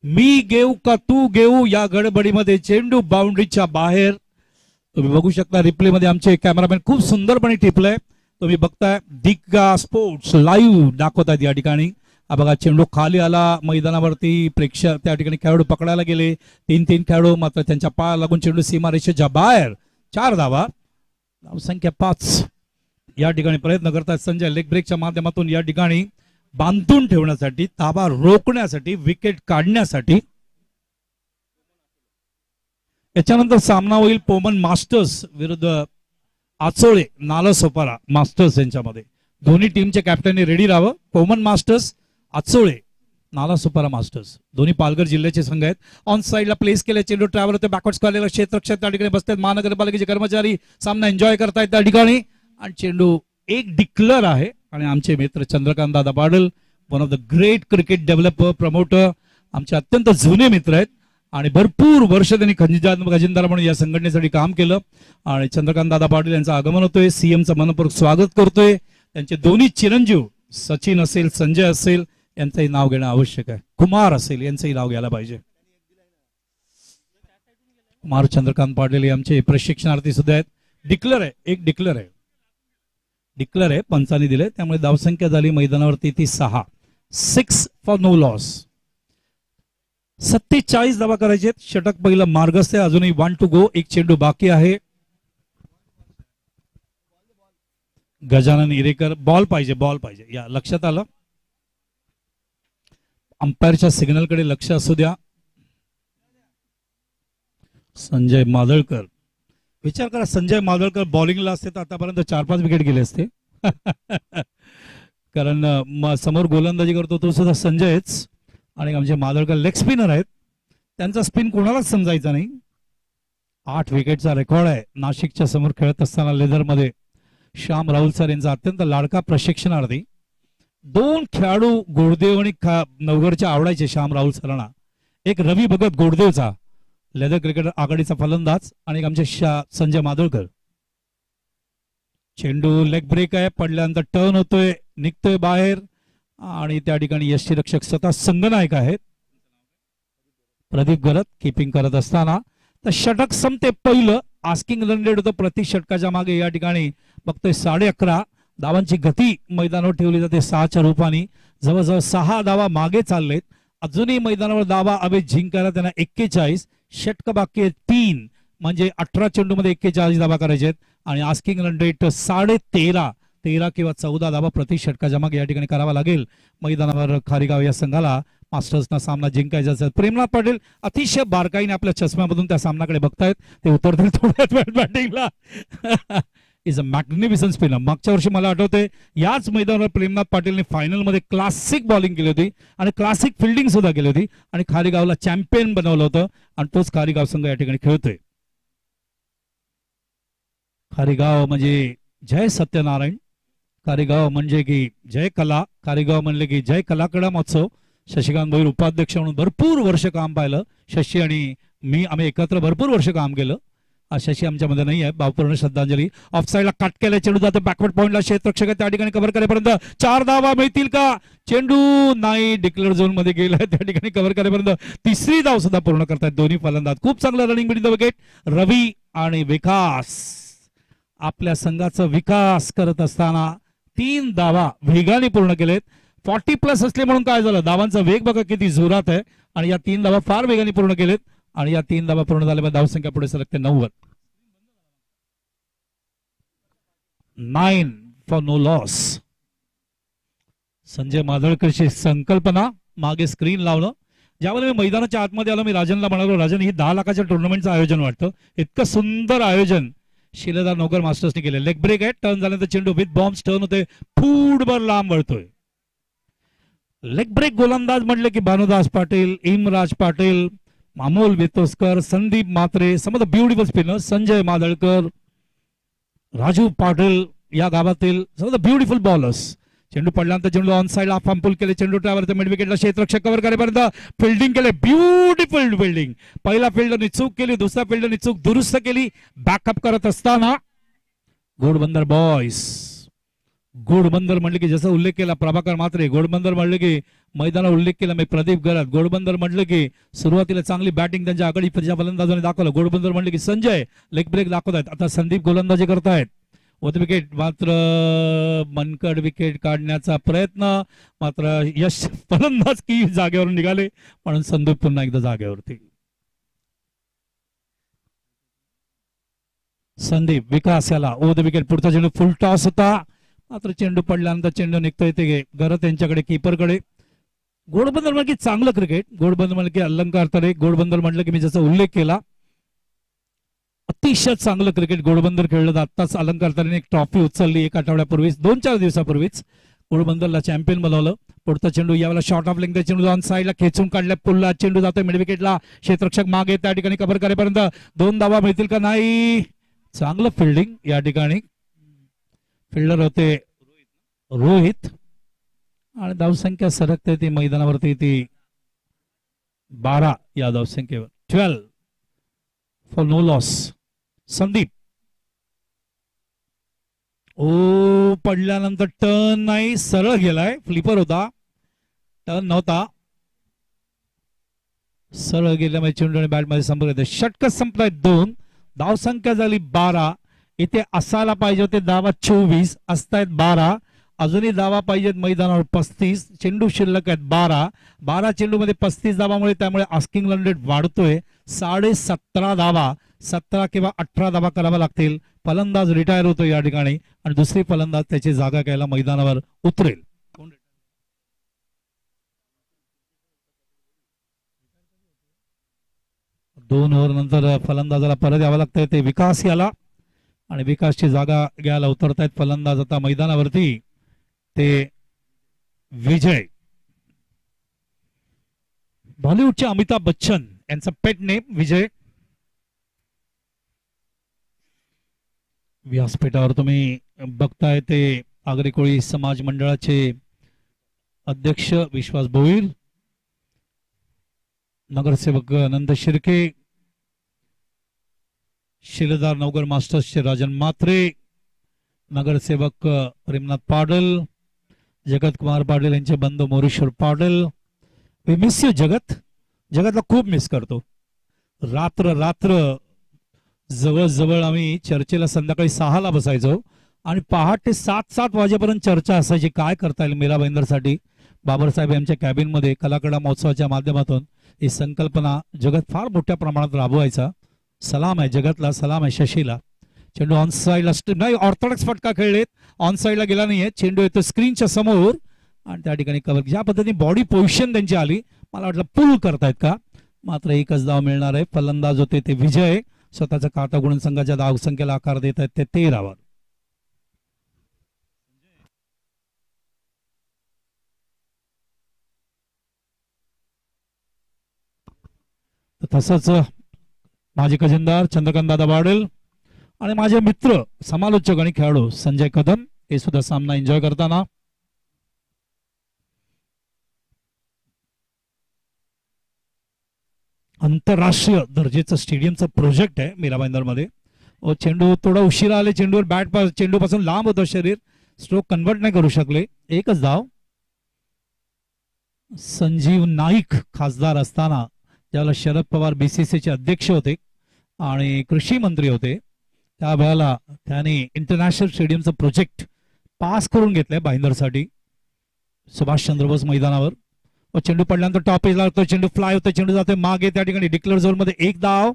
मी घेऊ का तू घेऊ या गडबडीमध्ये चेंडू बाउंड्रीच्या बाहेर. तुम्ही बघू शकता रिप्ले मध्ये आमचे कॅमेरामॅन खूप सुंदरपणे टिपलंय. तुम्ही बघताय दिग्गा स्पोर्ट्स लाईव्ह दाखवतात या ठिकाणी. हा बघा चेंडू खाली आला मैदानावरती, प्रेक्षक त्या ठिकाणी खेळाडू पकडायला गेले. 3 खेळाडू मात्र त्यांच्या पाया लागून चेंडू सीमारेषेच्या बाहेर. 4 धावा, धावसंख्या 5 या ठिकाणी प्रयत्न करतात संजय लेग ब्रेकच्या माध्यमातून या ठिकाणी बांधून ठेवण्यासाठी, ताबा रोखण्यासाठी, विकेट काढण्यासाठी. याच्यानंतर सामना होईल पोमन मास्टर्स विरुद्ध आचोळे नालासोपारा मास्टर्स यांच्यामध्ये. दोन्ही टीमचे कॅप्टनने रेडी राहावं. पोमन मास्टर्स, आचोळे नालासोपारा मास्टर्स दोन्ही पालघर जिल्ह्याचे संघ आहेत. ऑन साइडला प्लेस केले, चेंडू ट्रॅव्हल होते, बॅकवर्ड्स काढलेला क्षेत्ररक्षक त्या ठिकाणी बसतात. महानगरपालिकेचे कर्मचारी सामना एन्जॉय करतायत त्या ठिकाणी, आणि चेंडू एक डिक्लर आहे. आणि आमचे मित्र Chandrakant Dada Patil, one of the great cricket developer promoter, आमचे अत्यंत जुने मित्र आहेत, आणि भरपूर वर्ष त्यांनी खजिनदार म्हणून या संघटनेसाठी काम केलं. आणि चंद्रकांत दादा पाटील यांचं आगमन होतोय, सीएमचं मनपूर्वक स्वागत करतोय. त्यांचे दोन्ही चिरंजीव सचिन असेल, संजय असेल यांचंही नाव घेणं आवश्यक आहे. कुमार असेल यांचंही नाव घ्यायला पाहिजे. कुमार चंद्रकांत पाटील हे आमचे प्रशिक्षणार्थी सुद्धा आहेत. डिक्लेअर आहे, एक डिक्लेअर आहे पंचांनी दिले, त्यामुळे धावसंख्या झाली मैदानावरती ती 6. 6 फॉर नो लॉस. 47 धावा करायचे. षटक पहिलं मार्गस्थ आहे, अजूनही 1 टू गो. एक चेंडू बाकी आहे. गजानन इरेकर. बॉल पाहिजे या लक्षात आलं. अंपायरच्या सिग्नलकडे लक्ष असू द्या. संजय मादळकर. विचार करा, संजय मादळकर बॉलिंगला असते तर आतापर्यंत 4-5 विकेट गेले असते. कारण समोर गोलंदाजी करतो तो सुद्धा संजयच. आणि आमचे मादळकर लेग स्पिनर आहेत, त्यांचा स्पिन कोणालाच समजायचा नाही. 8 विकेटचा रेकॉर्ड आहे. नाशिकच्या समोर खेळत असताना लेदरमध्ये श्याम राहुल सर यांचा अत्यंत लाडका प्रशिक्षणार्थी. 2 खेळाडू गोडदेव आणि नवगडच्या आवडायचे श्याम राहुल सरांना. एक रवी भगत गोडदेवचा लेदर क्रिकेटर आघाडीचा फलंदाज आणि आमचे संजय मादळकर. चेंडू लेग ब्रेक आहे, पडल्यानंतर टर्न होतोय, निघतोय बाहेर आणि त्या ठिकाणी यष्टीरक्षक स्वतः संगनायक आहेत प्रदीप गरत कीपिंग करत असताना. तर षटक संपते पहिलं. आस्किंग रन रेट होतं प्रति षटकाच्या मागे. या ठिकाणी बघतोय 11.5 धावांची गती मैदानावर ठेवली जाते 6च्या रूपाने. जवळजवळ 6 धावा मागे चाललेत. अजूनही मैदानावर धावा हवे जिंकायला त्यांना 41. षटक बाकी आहे 3, म्हणजे 18 चेंडूमध्ये 41 धावा करायचे. आणि आस्किंग रन रेट 13.5 किंवा 14 धावा प्रति षटकाच्या मागे या ठिकाणी करावा लागेल मैदानावर खारीगाव या संघाला मास्टर्सना सामना जिंकायचा असेल. प्रेमनाथ पाटील अतिशय बारकाईने आपल्या चष्म्यामधून त्या सामनाकडे बघतायत. ते उतरतील थोड्याच वेळ बॅटिंगला. Is a magnificent spinner. मागच्या वर्षी मला आठवते याच मैदानावर प्रेमनाथ पाटीलने फायनलमध्ये क्लासिक बॉलिंग केली होती आणि क्लासिक फिल्डिंग सुद्धा केली होती आणि खारीगावला चॅम्पियन बनवलं होतं. आणि तोच खारीगाव संघ या ठिकाणी खेळतोय. खारीगाव म्हणजे जय सत्यनारायण. खारीगाव म्हणजे की जय कला. खारीगाव म्हणले की जय कलाकडा महोत्सव. शशिकांत भोईर उपाध्यक्ष म्हणून भरपूर वर्ष काम पाहिलं. शशी आणि मी आम्ही एकत्र भरपूर वर्ष काम केलं. शशी आमच्यामध्ये नाही आहे. भावपूर्ण श्रद्धांजली. ऑफ साईडला कट केला, चेंडू जातो बॅकवर्ड पॉइंटला. क्षेत्ररक्षक त्या ठिकाणी कव्हर करेपर्यंत 4 धावा मिळतील का? चेंडू नाही, डिक्लेअर झोन मध्ये गेलाय. त्या ठिकाणी कव्हर करेपर्यंत 3री धाव सुद्धा पूर्ण करतायत दोन्ही फलंदाज. खूप चांगलं रनिंग बिटवीन द विकेट. रवी आणि विकास आपल्या संघाचा विकास करत असताना 3 धावा वेगाने पूर्ण केलेत. 40+ असले म्हणून काय झालं, धावांचा वेग बघा किती जोरात आहे. आणि या 3 धावा फार वेगाने पूर्ण केलेत. आणि या 3 धावा पूर्ण झाल्यामुळे धावसंख्या पुढे सरकते 90. 9 फॉर नो लॉस. संजय मादळकरची संकल्पना मागे स्क्रीन लावलं. ज्यावेळेला मी मैदानाच्या आतमध्ये आलो, मी राजनला म्हणालो, राजन ही 10 लाखाच्या टुर्नामेंटचं आयोजन वाटतं. इतकं सुंदर आयोजन शिलेदार नौकर मास्टर्सने केले. लेग ब्रेक आहे, टर्न झाल्यानंतर चेंडू विथ बॉम्ब्स टर्न होते, फूटभर लांब वळतोय. लेग ब्रेक गोलंदाज म्हटले की Bhanudas Patil, Imraj Patil, Amol Vetoskar, Sandeep Matre, some of the beautiful spinner, Sanjay Madalkar, Raju Patil या गावातील some of the beautiful bowlers. चेंडू पडल्यानंतर चेंडू ऑन साइड ऑफ पंपुल केले. चेंडू ट्रॅव्हर मिड विकेटला क्षेत्ररक्षक कव्हर करेपर्यंत फिल्डिंग केले. Beautiful fielding. पहिला फिल्डरनी चूक केली, दुसऱ्या फिल्डरनी चूक दुरुस्त केली. बॅकअप करत असताना घोडबंदर बॉयज. घोडबंदर म्हणले की जसा उल्लेख केला प्रभाकर मात्रे, घोडबंदर म्हणले की मैदानावर उल्लेख केला मी प्रदीप गरत. घोडबंदर म्हटलं की सुरुवातीला चांगली बॅटिंग त्यांच्या आघाडी फलंदाजाने दाखवलं. घोडबंदर म्हणले की संजय लेग ब्रेक दाखवतायत. आता संदीप गोलंदाजी करतायत. वरती विकेट मात्र मनकड विकेट काढण्याचा प्रयत्न, मात्र यश फलंदाज की जागेवरून निघाले म्हणून संदीप पुन्हा एकदा जागेवरती. संदीप विकास याला ओव्हर द विकेट. पुढचा चेंडू फुल टॉस होता, मात्र चेंडू पडल्यानंतर चेंडू निघतोय ते गरत यांच्याकडे कीपरकडे. घोडबंदर म्हटलं की चांगलं क्रिकेट. घोडबंदर म्हटलं की अलंकार तरे. घोडबंदर म्हटलं की मी जसा उल्लेख केला अतिशय चांगलं क्रिकेट घोडबंदर खेळलं. आत्ताच अलंकार तरेने एक ट्रॉफी उचलली 1 आठवड्यापूर्वीच, 2-4 दिवसापूर्वीच घोडबंदरला चॅम्पियन बनवलं. पुढचा चेंडू यावेळेला शॉर्ट ऑफ लेंथ चेंडू ऑन साईडला खेचून काढल्या. पुढला चेंडू जातोय मिड विकेटला. क्षेत्ररक्षक मागे त्या ठिकाणी कव्हर करेपर्यंत 2 धावा मिळतील का? नाही. चांगलं फिल्डिंग या ठिकाणी. फिल्डर होते रोहित आणि धावसंख्या सरकते ती मैदानावरती ती 12 या धावसंख्येवर. 12 फॉर नो लॉस. संदीप ओ पडल्यानंतर टर्न नाही, सरळ गेलाय. फ्लिपर होता, टर्न नव्हता. सरळ गेल्यामुळे चेंडू आणि बॅटमध्ये संपर्क येतो. षटक संपलाय 2. धावसंख्या झाली 12. इथे असायला पाहिजे होते धावा 24, असतायत 12. अजूनही धावा पाहिजेत मैदानावर 35. चेंडू शिल्लक आहेत 12. 12 चेंडू मध्ये 35 धावामुळे त्यामुळे आस्किंग रन रेट वाढतोय. 17.5 धावा, 17 किंवा 18 धावा कराव्या लागतील. फलंदाज रिटायर होतो या ठिकाणी आणि दुसरी फलंदाज त्याची जागा घ्यायला मैदानावर उतरेल. 2 ओव्हर नंतर फलंदाजाला परत यावं लागतंय. ते विकास याला आणि विकासची जागा घ्यायला उतरतायत फलंदाज आता मैदानावरती. ते विजय, बॉलिवूडचे अमिताभ बच्चन यांचा पेट नेम विजय. व्यासपीठावर तुम्ही बघताय ते आगरी कोळी समाज मंडळाचे अध्यक्ष विश्वास भोईर, नगरसेवक नंद शिर्के, शिलेदार नवगर मास्टर्सचे राजन म्हात्रे, नगरसेवक प्रेमनाथ पाटील, जगत कुमार पाटील यांचे बंधू Moreshwar Patil. We miss you Jagat. जगतला खूप मिस करतो. रात्र रात्र जवळ आम्ही चर्चेला संध्याकाळी 6ला बसायचो आणि पहाटे 7 वाजेपर्यंत चर्चा असायची काय करता येईल मीरा भाईंदरसाठी. बाबरसाहेब यांच्या कॅबिन मध्ये कलाकडा महोत्सवाच्या माध्यमातून ही संकल्पना जगत फार मोठ्या प्रमाणात राबवायचा. सलाम आहे जगतला, सलाम आहे शशीला. चेंडू ऑन साईडला नाही, ऑर्थोडॉक्स फटका खेळलेत, ऑन साईडला गेला नाहीये. चेंडू येतो स्क्रीनच्या समोर आणि त्या ठिकाणी कव्हर. ज्या पद्धतीने बॉडी पोझिशन त्यांची आली, मला वाटलं पुल करतायत का, मात्र एकच धाव मिळणार आहे. फलंदाज होते ते विजय, स्वतःच्या खाता गुण संघाच्या धावसंख्येला आकार देत आहेत ते 13वर. तसंच माजी खजिनदार चंद्रकांत दादा वाडेल आणि माझे मित्र समालोचक आणि खेळाडू संजय कदम हे सुद्धा सामना एन्जॉय करताना. आंतरराष्ट्रीय दर्जेचं स्टेडियमचं प्रोजेक्ट आहे मीरा भाईंदर मध्ये. चेंडू थोडा उशिरा आले, चेंडूवर बॅट चेंडू पासून लांब होतं शरीर, स्ट्रोक कन्वर्ट नाही करू शकले. एकच धाव. संजीव नाईक खासदार असताना ज्यावेळेला शरद पवार बीसीसीचे अध्यक्ष होते आणि कृषी मंत्री होते, त्यावेळेला त्यांनी इंटरनॅशनल स्टेडियमचं प्रोजेक्ट पास करून घेतलंय भाईंदरसाठी सुभाषचंद्र बोस मैदानावर. चेंडू पडल्यानंतर टॉप एजला लागतो, चेंडू फ्लाय होतो, चेंडू जाते मागे, त्या ठिकाणी डिक्लेअर झोन मध्ये एक धाव.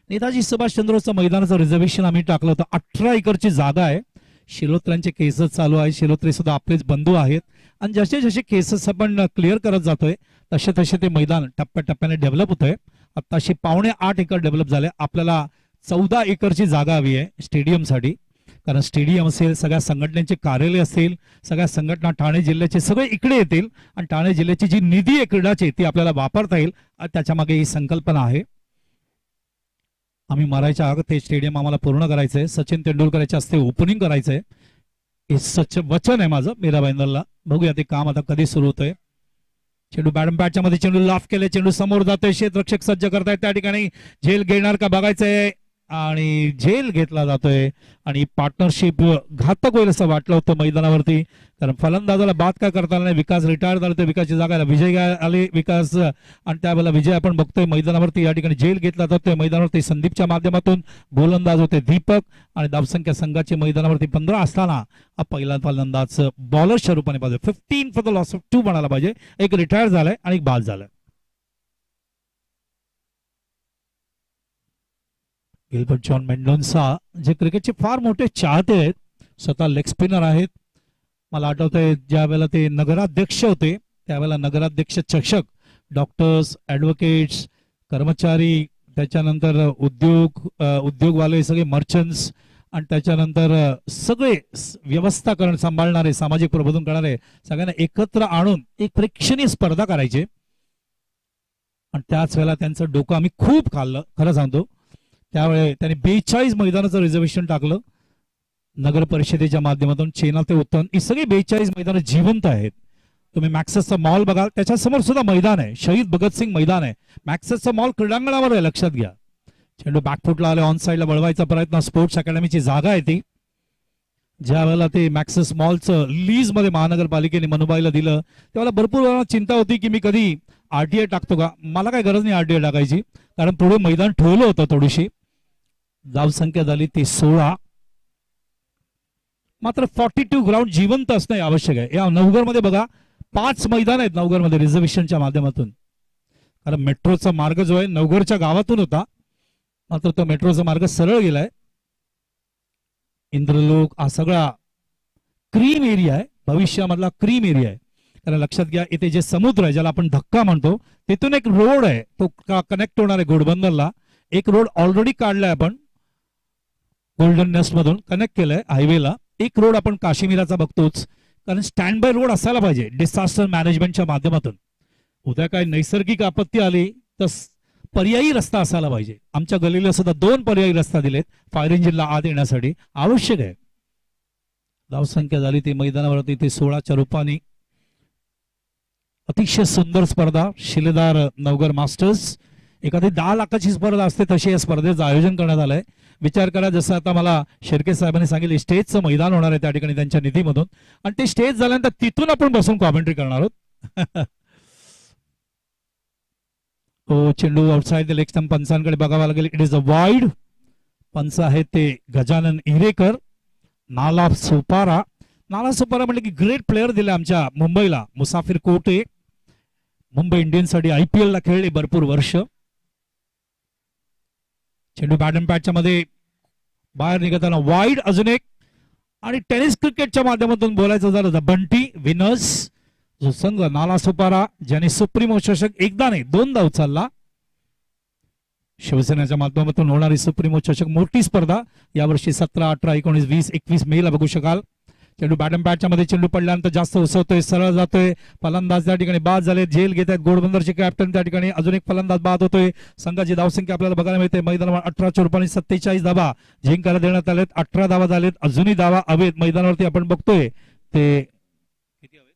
नेताजी सुभाषचंद्र बोस मैदानाचं रिझर्वेशन आम्ही टाकलं होतं. 18 एकरची जागा आहे. शिलोत्र्यांचे केसेस चालू आहे. शिलोत्रे सुद्धा आपलेच बंधू आहेत आणि जसे जसे केसेस आपण क्लिअर करत जातोय तसे तसे ते मैदान टप्प्याटप्प्याने डेव्हलप होतंय. आत्ताशी 8.25 एकर डेव्हलप झाले. आपल्याला 14 एकरची जागा हवी आहे स्टेडियमसाठी, कारण स्टेडियम असेल, सगळ्या संघटनेचे कार्यालय असेल, सगळ्या संघटना ठाणे जिल्ह्याचे सगळे इकडे येतील आणि ठाणे जिल्ह्याची जी निधी आहे क्रीडाची ती आपल्याला वापरता येईल. त्याच्या मागे ही संकल्पना आहे. आम्ही मारायच्या आग ते स्टेडियम आम्हाला पूर्ण करायचंय. सचिन तेंडुलकरच्या हस्ते ओपनिंग करायचंय हे सच वचन आहे माझं मीरा भाईंदरला. बघूया ते काम आता कधी सुरू होतंय. चेंडू बॅटच्या मध्ये चेंडू लाफ केले, चेंडू समोर जातोय, क्षेत्ररक्षक सज्ज करतायत, त्या ठिकाणी झेल घेणार का बघायचंय आणि झेल घेतला जातोय आणि पार्टनरशिप घातक होईल असं वाटलं होतं मैदानावरती, कारण फलंदाजाला बाद काय करता नाही. विकास रिटायर झाला तर विकासची जागा विजय आले विकास आणि त्यावेळेला विजय आपण बघतोय मैदानावरती. या ठिकाणी झेल घेतला जातोय मैदानावरती संदीपच्या माध्यमातून. गोलंदाज होते दीपक आणि धावसंख्या संघाची मैदानावरती 15 असताना हा पहिला फलंदाज बॉलरच्या रूपाने पाहिजे. 15 फॉर द लॉस ऑफ 2 म्हणायला पाहिजे. एक रिटायर झालाय आणि एक बाद झालाय. गिल्बर्ट जॉन मेंडोन्सा जे क्रिकेटचे फार मोठे चाहते आहेत, स्वतः लेग स्पिनर आहेत. मला आठवतंय ज्या वेळेला ते नगराध्यक्ष होते त्यावेळेला नगराध्यक्ष चषक, डॉक्टर्स, ऍडव्होकेट्स, कर्मचारी, त्याच्यानंतर उद्योगवाले सगळे मर्चंट्स आणि त्याच्यानंतर सगळे व्यवस्था सांभाळणारे, सामाजिक प्रबोधन करणारे सगळ्यांना एकत्र आणून एक प्रेक्षणीय स्पर्धा करायचे आणि त्याच वेळेला त्यांचं डोकं आम्ही खूप खाल्लं खरं सांगतो. त्यावेळी त्यांनी 42 मैदानाचं रिझर्वेशन टाकलं नगर परिषदेच्या माध्यमातून. चेना ते उत्तम ही सगळी 42 मैदानं जिवंत आहेत. तुम्ही मॅक्सेसचा मॉल बघाल, त्याच्या समोर सुद्धा मैदान आहे, शहीद भगतसिंग मैदान आहे. मॅक्सेसचा मॉल क्रीडांगणावर आहे, लक्षात घ्या. चेंडू बॅकफुटला आले, ऑन साईडला वळवायचा प्रयत्न, स्पोर्ट्स अकॅडमीची जागा आहे ती. ज्या वेळेला ते मॅक्सिस मॉलचं लीज मध्ये महानगरपालिकेने मनुबाईला दिलं त्यावेळेला भरपूर वेळा चिंता होती की मी कधी आरटीआय टाकतो का. मला काय गरज नाही आरटीआय टाकायची, कारण पुढे मैदान ठेवलं होतं थोडीशी. धावसंख्या झाली ती 16. मात्र 42 ग्राउंड जिवंत असणं आवश्यक आहे. या नवघरमध्ये बघा 5 मैदान आहेत नवघरमध्ये रिझर्वेशनच्या माध्यमातून, कारण मेट्रोचा मार्ग जो आहे नवघरच्या गावातून होता, मात्र तो मेट्रोचा मार्ग सरळ गेलाय. इंद्रलोक हा सगळा क्रीम एरिया आहे, भविष्यामधला क्रीम एरिया आहे. कारण लक्षात घ्या इथे जे समुद्र आहे ज्याला आपण धक्का म्हणतो तिथून एक रोड आहे तो कनेक्ट होणार आहे घोडबंदरला. एक रोड ऑलरेडी काढलाय आपण गोल्डन नेस्ट मधून कनेक्ट केलंय हायवेला. एक रोड आपण काश्मीराचा बघतोच, कारण स्टँड बाय रोड असायला पाहिजे डिसास्टर मॅनेजमेंटच्या माध्यमातून. उद्या काय नैसर्गिक आपत्ती आली तर पर्यायी रस्ता असायला पाहिजे. आमच्या गलीला सुद्धा 2 पर्यायी रस्ता दिलेत फायर इंजिनला आत येण्यासाठी, आवश्यक आहे. धावसंख्या झाली ती मैदानावरती ते 16च्या रूपाने. अतिशय सुंदर स्पर्धा शिलेदार नवघर मास्टर्स. एखादी 10 लाखाची स्पर्धा असते तशी या स्पर्धेचं आयोजन करण्यात आलंय. विचार करा जसं आता मला शेरके साहेबांनी सांगितले स्टेजचं मैदान होणार आहे त्या ठिकाणी त्यांच्या निधीमधून, आणि ते स्टेज झाल्यानंतर तिथून आपण बसून कॉमेंट्री करणार आहोत. तो चेंडू आउटसाइड द लेग स्टंप पंचांकडे बघावा लागेल. It is a wide. पंच आहे ते गजानन इरेकर. नाला सोपारा. नाला सोपारा म्हटलं की ग्रेट प्लेअर दिले आमच्या मुंबईला. मुसाफिर कोटे मुंबई इंडियन्ससाठी IPL ला खेळले भरपूर वर्ष. चेंडू बॅट अँड पॅटच्या मध्ये बाहेर निघताना वाईड अजून एक. आणि टेनिस क्रिकेटच्या माध्यमातून बोलायचं झालं तर बंटी विनर्स जो संघ नाला सोपारा ज्याने सुप्रीमो चषक एकदा नाही 2दा उचलला. शिवसेनेच्या माध्यमातून होणारी सुप्रीमो चषक मोठी स्पर्धा यावर्षी 17, 18, 19, 20, 21 मेला बघू शकाल. चेंडू बॅट अँड पॅटच्या मध्ये चेंडू पडल्यानंतर जास्त उसवतोय, सरळ जातोय. फलंदाज त्या ठिकाणी बाद झाले, झेल घेत आहेत घोडबंदरचे कॅप्टन. त्या ठिकाणी अजून एक फलंदाज बाद होतोय. संघाची धावसंख्या आपल्याला बघायला मिळते मैदानावर 18च्या रूपाने 47 धावा जिंकायला देण्यात आलेत. 18 धावा झालेत, अजूनही धावा हवेत मैदानावरती आपण बघतोय ते किती हवेत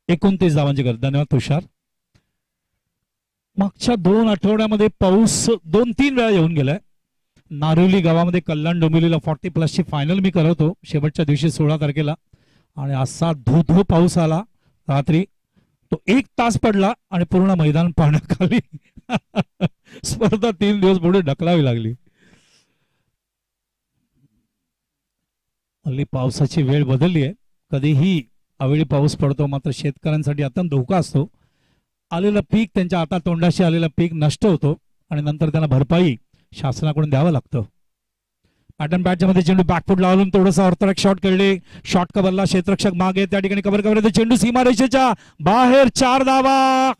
29 धावांची गरज. धन्यवाद तुषार. मागच्या 2 आठवड्यामध्ये पाऊस 2-3 वेळा येऊन गेलाय. नारिवली गावामध्ये कल्याण डोंबिवलीला 40+ ची फायनल मी करवतो शेवटच्या दिवशी 16 तारखेला, आणि असा धो पाऊस आला रात्री. तो 1 तास पडला आणि पूर्ण मैदान पाण्याखाली. स्पर्धा 3 दिवस पुढे ढकलावी लागली. हल्ली पावसाची वेळ बदलली आहे. कधीही अवेळी पाऊस पडतो, मात्र शेतकऱ्यांसाठी अत्यंत धोका असतो. आलेलं पीक त्यांच्या हातात तोंडाशी आलेलं पीक नष्ट होतो आणि नंतर त्यांना भरपाई शासनाकडून द्यावं लागतं. पॅटर्न बॅटच्या मध्ये चेंडू बॅकफूट लावून थोडंसं ऑर्थोडॉक्स शॉट खेळले. शॉट कव्हरला क्षेत्ररक्षक मागे त्या ठिकाणी कव्हर येतो. चेंडू सीमारेषेच्या बाहेर 4 धावा.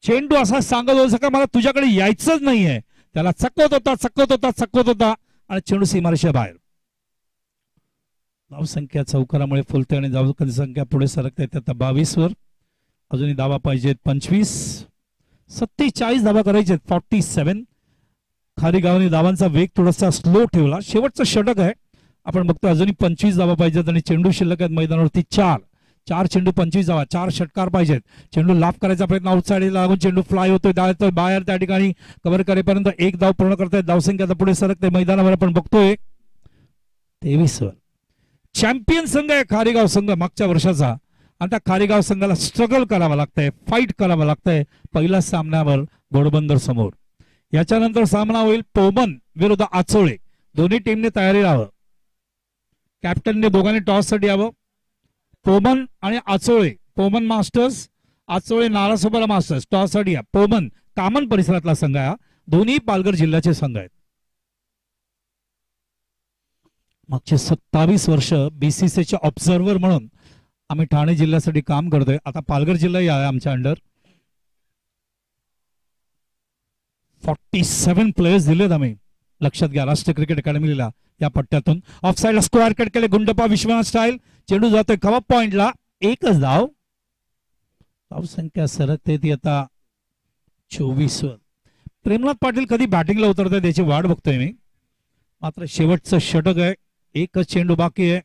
चेंडू असा सांगत होता का मला तुझ्याकडे यायचंच नाहीये, त्याला चकवत होता आणि चेंडू सीमारेषेच्या बाहेर. धावसंख्या चौकारामुळे फुलते आणि धावसंख्या पुढे सरकते. आता 22 वर. अजूनही धावा पाहिजेत 25. 47 धावा करायचे 47. खारीगावने धावांचा वेग थोडासा स्लो ठेवला. शेवटचं षटक आहे आपण बघतो. अजूनही 25 धावा पाहिजेत आणि चेंडू शिल्लक आहेत मैदानावरती 4 चेंडू 25 धावा, 4 षटकार पाहिजेत. चेंडू लाफ करायचा प्रयत्न आउटसाइड लागून चेंडू फ्लाय होतोय बाहेर त्या ठिकाणी कव्हर करेपर्यंत 1 धाव पूर्ण करतायत. धावसंख्या पुढे सरकते मैदानावर आपण बघतोय 23 वर. चॅम्पियन संघ आहे खारीगाव संघ मागच्या वर्षाचा. आता खारीगाव संघाला स्ट्रगल करावं लागतंय, फाईट करावं लागतंय पहिल्या सामन्यावर घोडबंदर समोर. याच्यानंतर सामना होईल पोमन विरुद्ध आचोळे. दोन्ही टीमने तयारी राहावं. कॅप्टनने दोघांनी टॉस साठी यावं. पोमन आणि Achole, Poman masters, Achole Nalasopara masters. Toss साठी या. पोमन कामन परिसरातला संघ आहे, दोन्ही पालघर जिल्ह्याचे संघ आहेत. मागचे 27 वर्ष BCCचे ऑब्झर्व्हर म्हणून आम्ही ठाणे जिल्ह्यासाठी काम करतोय. आता पालघर जिल्हाही आहे आमच्या अंडर. 47 प्लेयर्स दिलेत आम्ही. लक्षात घ्या राष्ट्रीय क्रिकेट अकादमीला या पट्ट्यातून. ऑफ साइडला स्क्वेअर कट केले गुंडप्पा विश्वनाथ स्टाईल. चेंडू जातोय कव्हर पॉइंटला. 1च धाव. धावसंख्या सरकते ती आता 24 वर. प्रेमनाथ पाटील कधी बॅटिंगला उतरतोय त्याची वाट बघतोय मी. मात्र शेवटचं षटक आहे. 1च चेंडू बाकी आहे.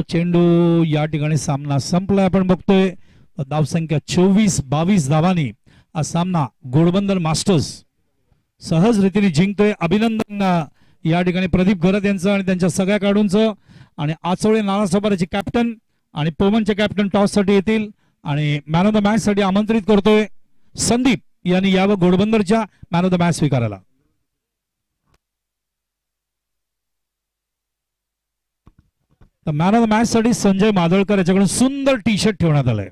चेंडू या ठिकाणी सामना संपलाय आपण बघतोय. धावसंख्या 24-22 धावांनी हा सामना घोडबंदर मास्टर्स सहज रीतीने जिंकतोय. अभिनंदन या ठिकाणी प्रदीप घरत यांचं आणि त्यांच्या सगळ्या खेळाडूंचं. आणि आचोळे नानासोबाराचे कॅप्टन आणि पोमनचे कॅप्टन टॉस साठी येतील आणि मॅन ऑफ द मॅच साठी आमंत्रित करतोय संदीप यांनी यावं घोडबंदरच्या मॅन ऑफ द मॅच स्वीकारायला. तर मॅन ऑफ द मॅच साठी संजय मादळकर याच्याकडून सुंदर टी शर्ट ठेवण्यात आलंय.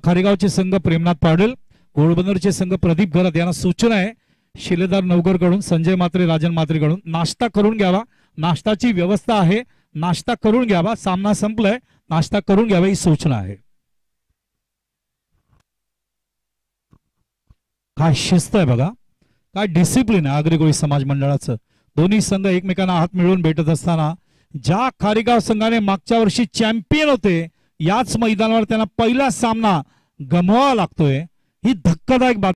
खारीगावचे संघ प्रेमनाथ पाटील, घोडबंदरचे संघ प्रदीप घरत यांना सूचना आहे शिलेदार नवकर कडून, संजय मात्रे, राजन मात्रे कडून नाश्ता करून घ्यावा. नाश्ताची व्यवस्था आहे, नाश्ता करून घ्यावा. सामना संपलाय, नाश्ता करून घ्यावा ही सूचना आहे. काय शिस्त आहे बघा, काय डिसिप्लिन आहे आगरी समाज मंडळाचं. दोन्ही संघ एकमेकांना हात मिळवून भेटत असताना ज्या खारीगाव संघाने मागच्या वर्षी चॅम्पियन होते याच मैदानावर त्यांना पहिला सामना गमवावा लागतोय ही धक्कादायक बातमी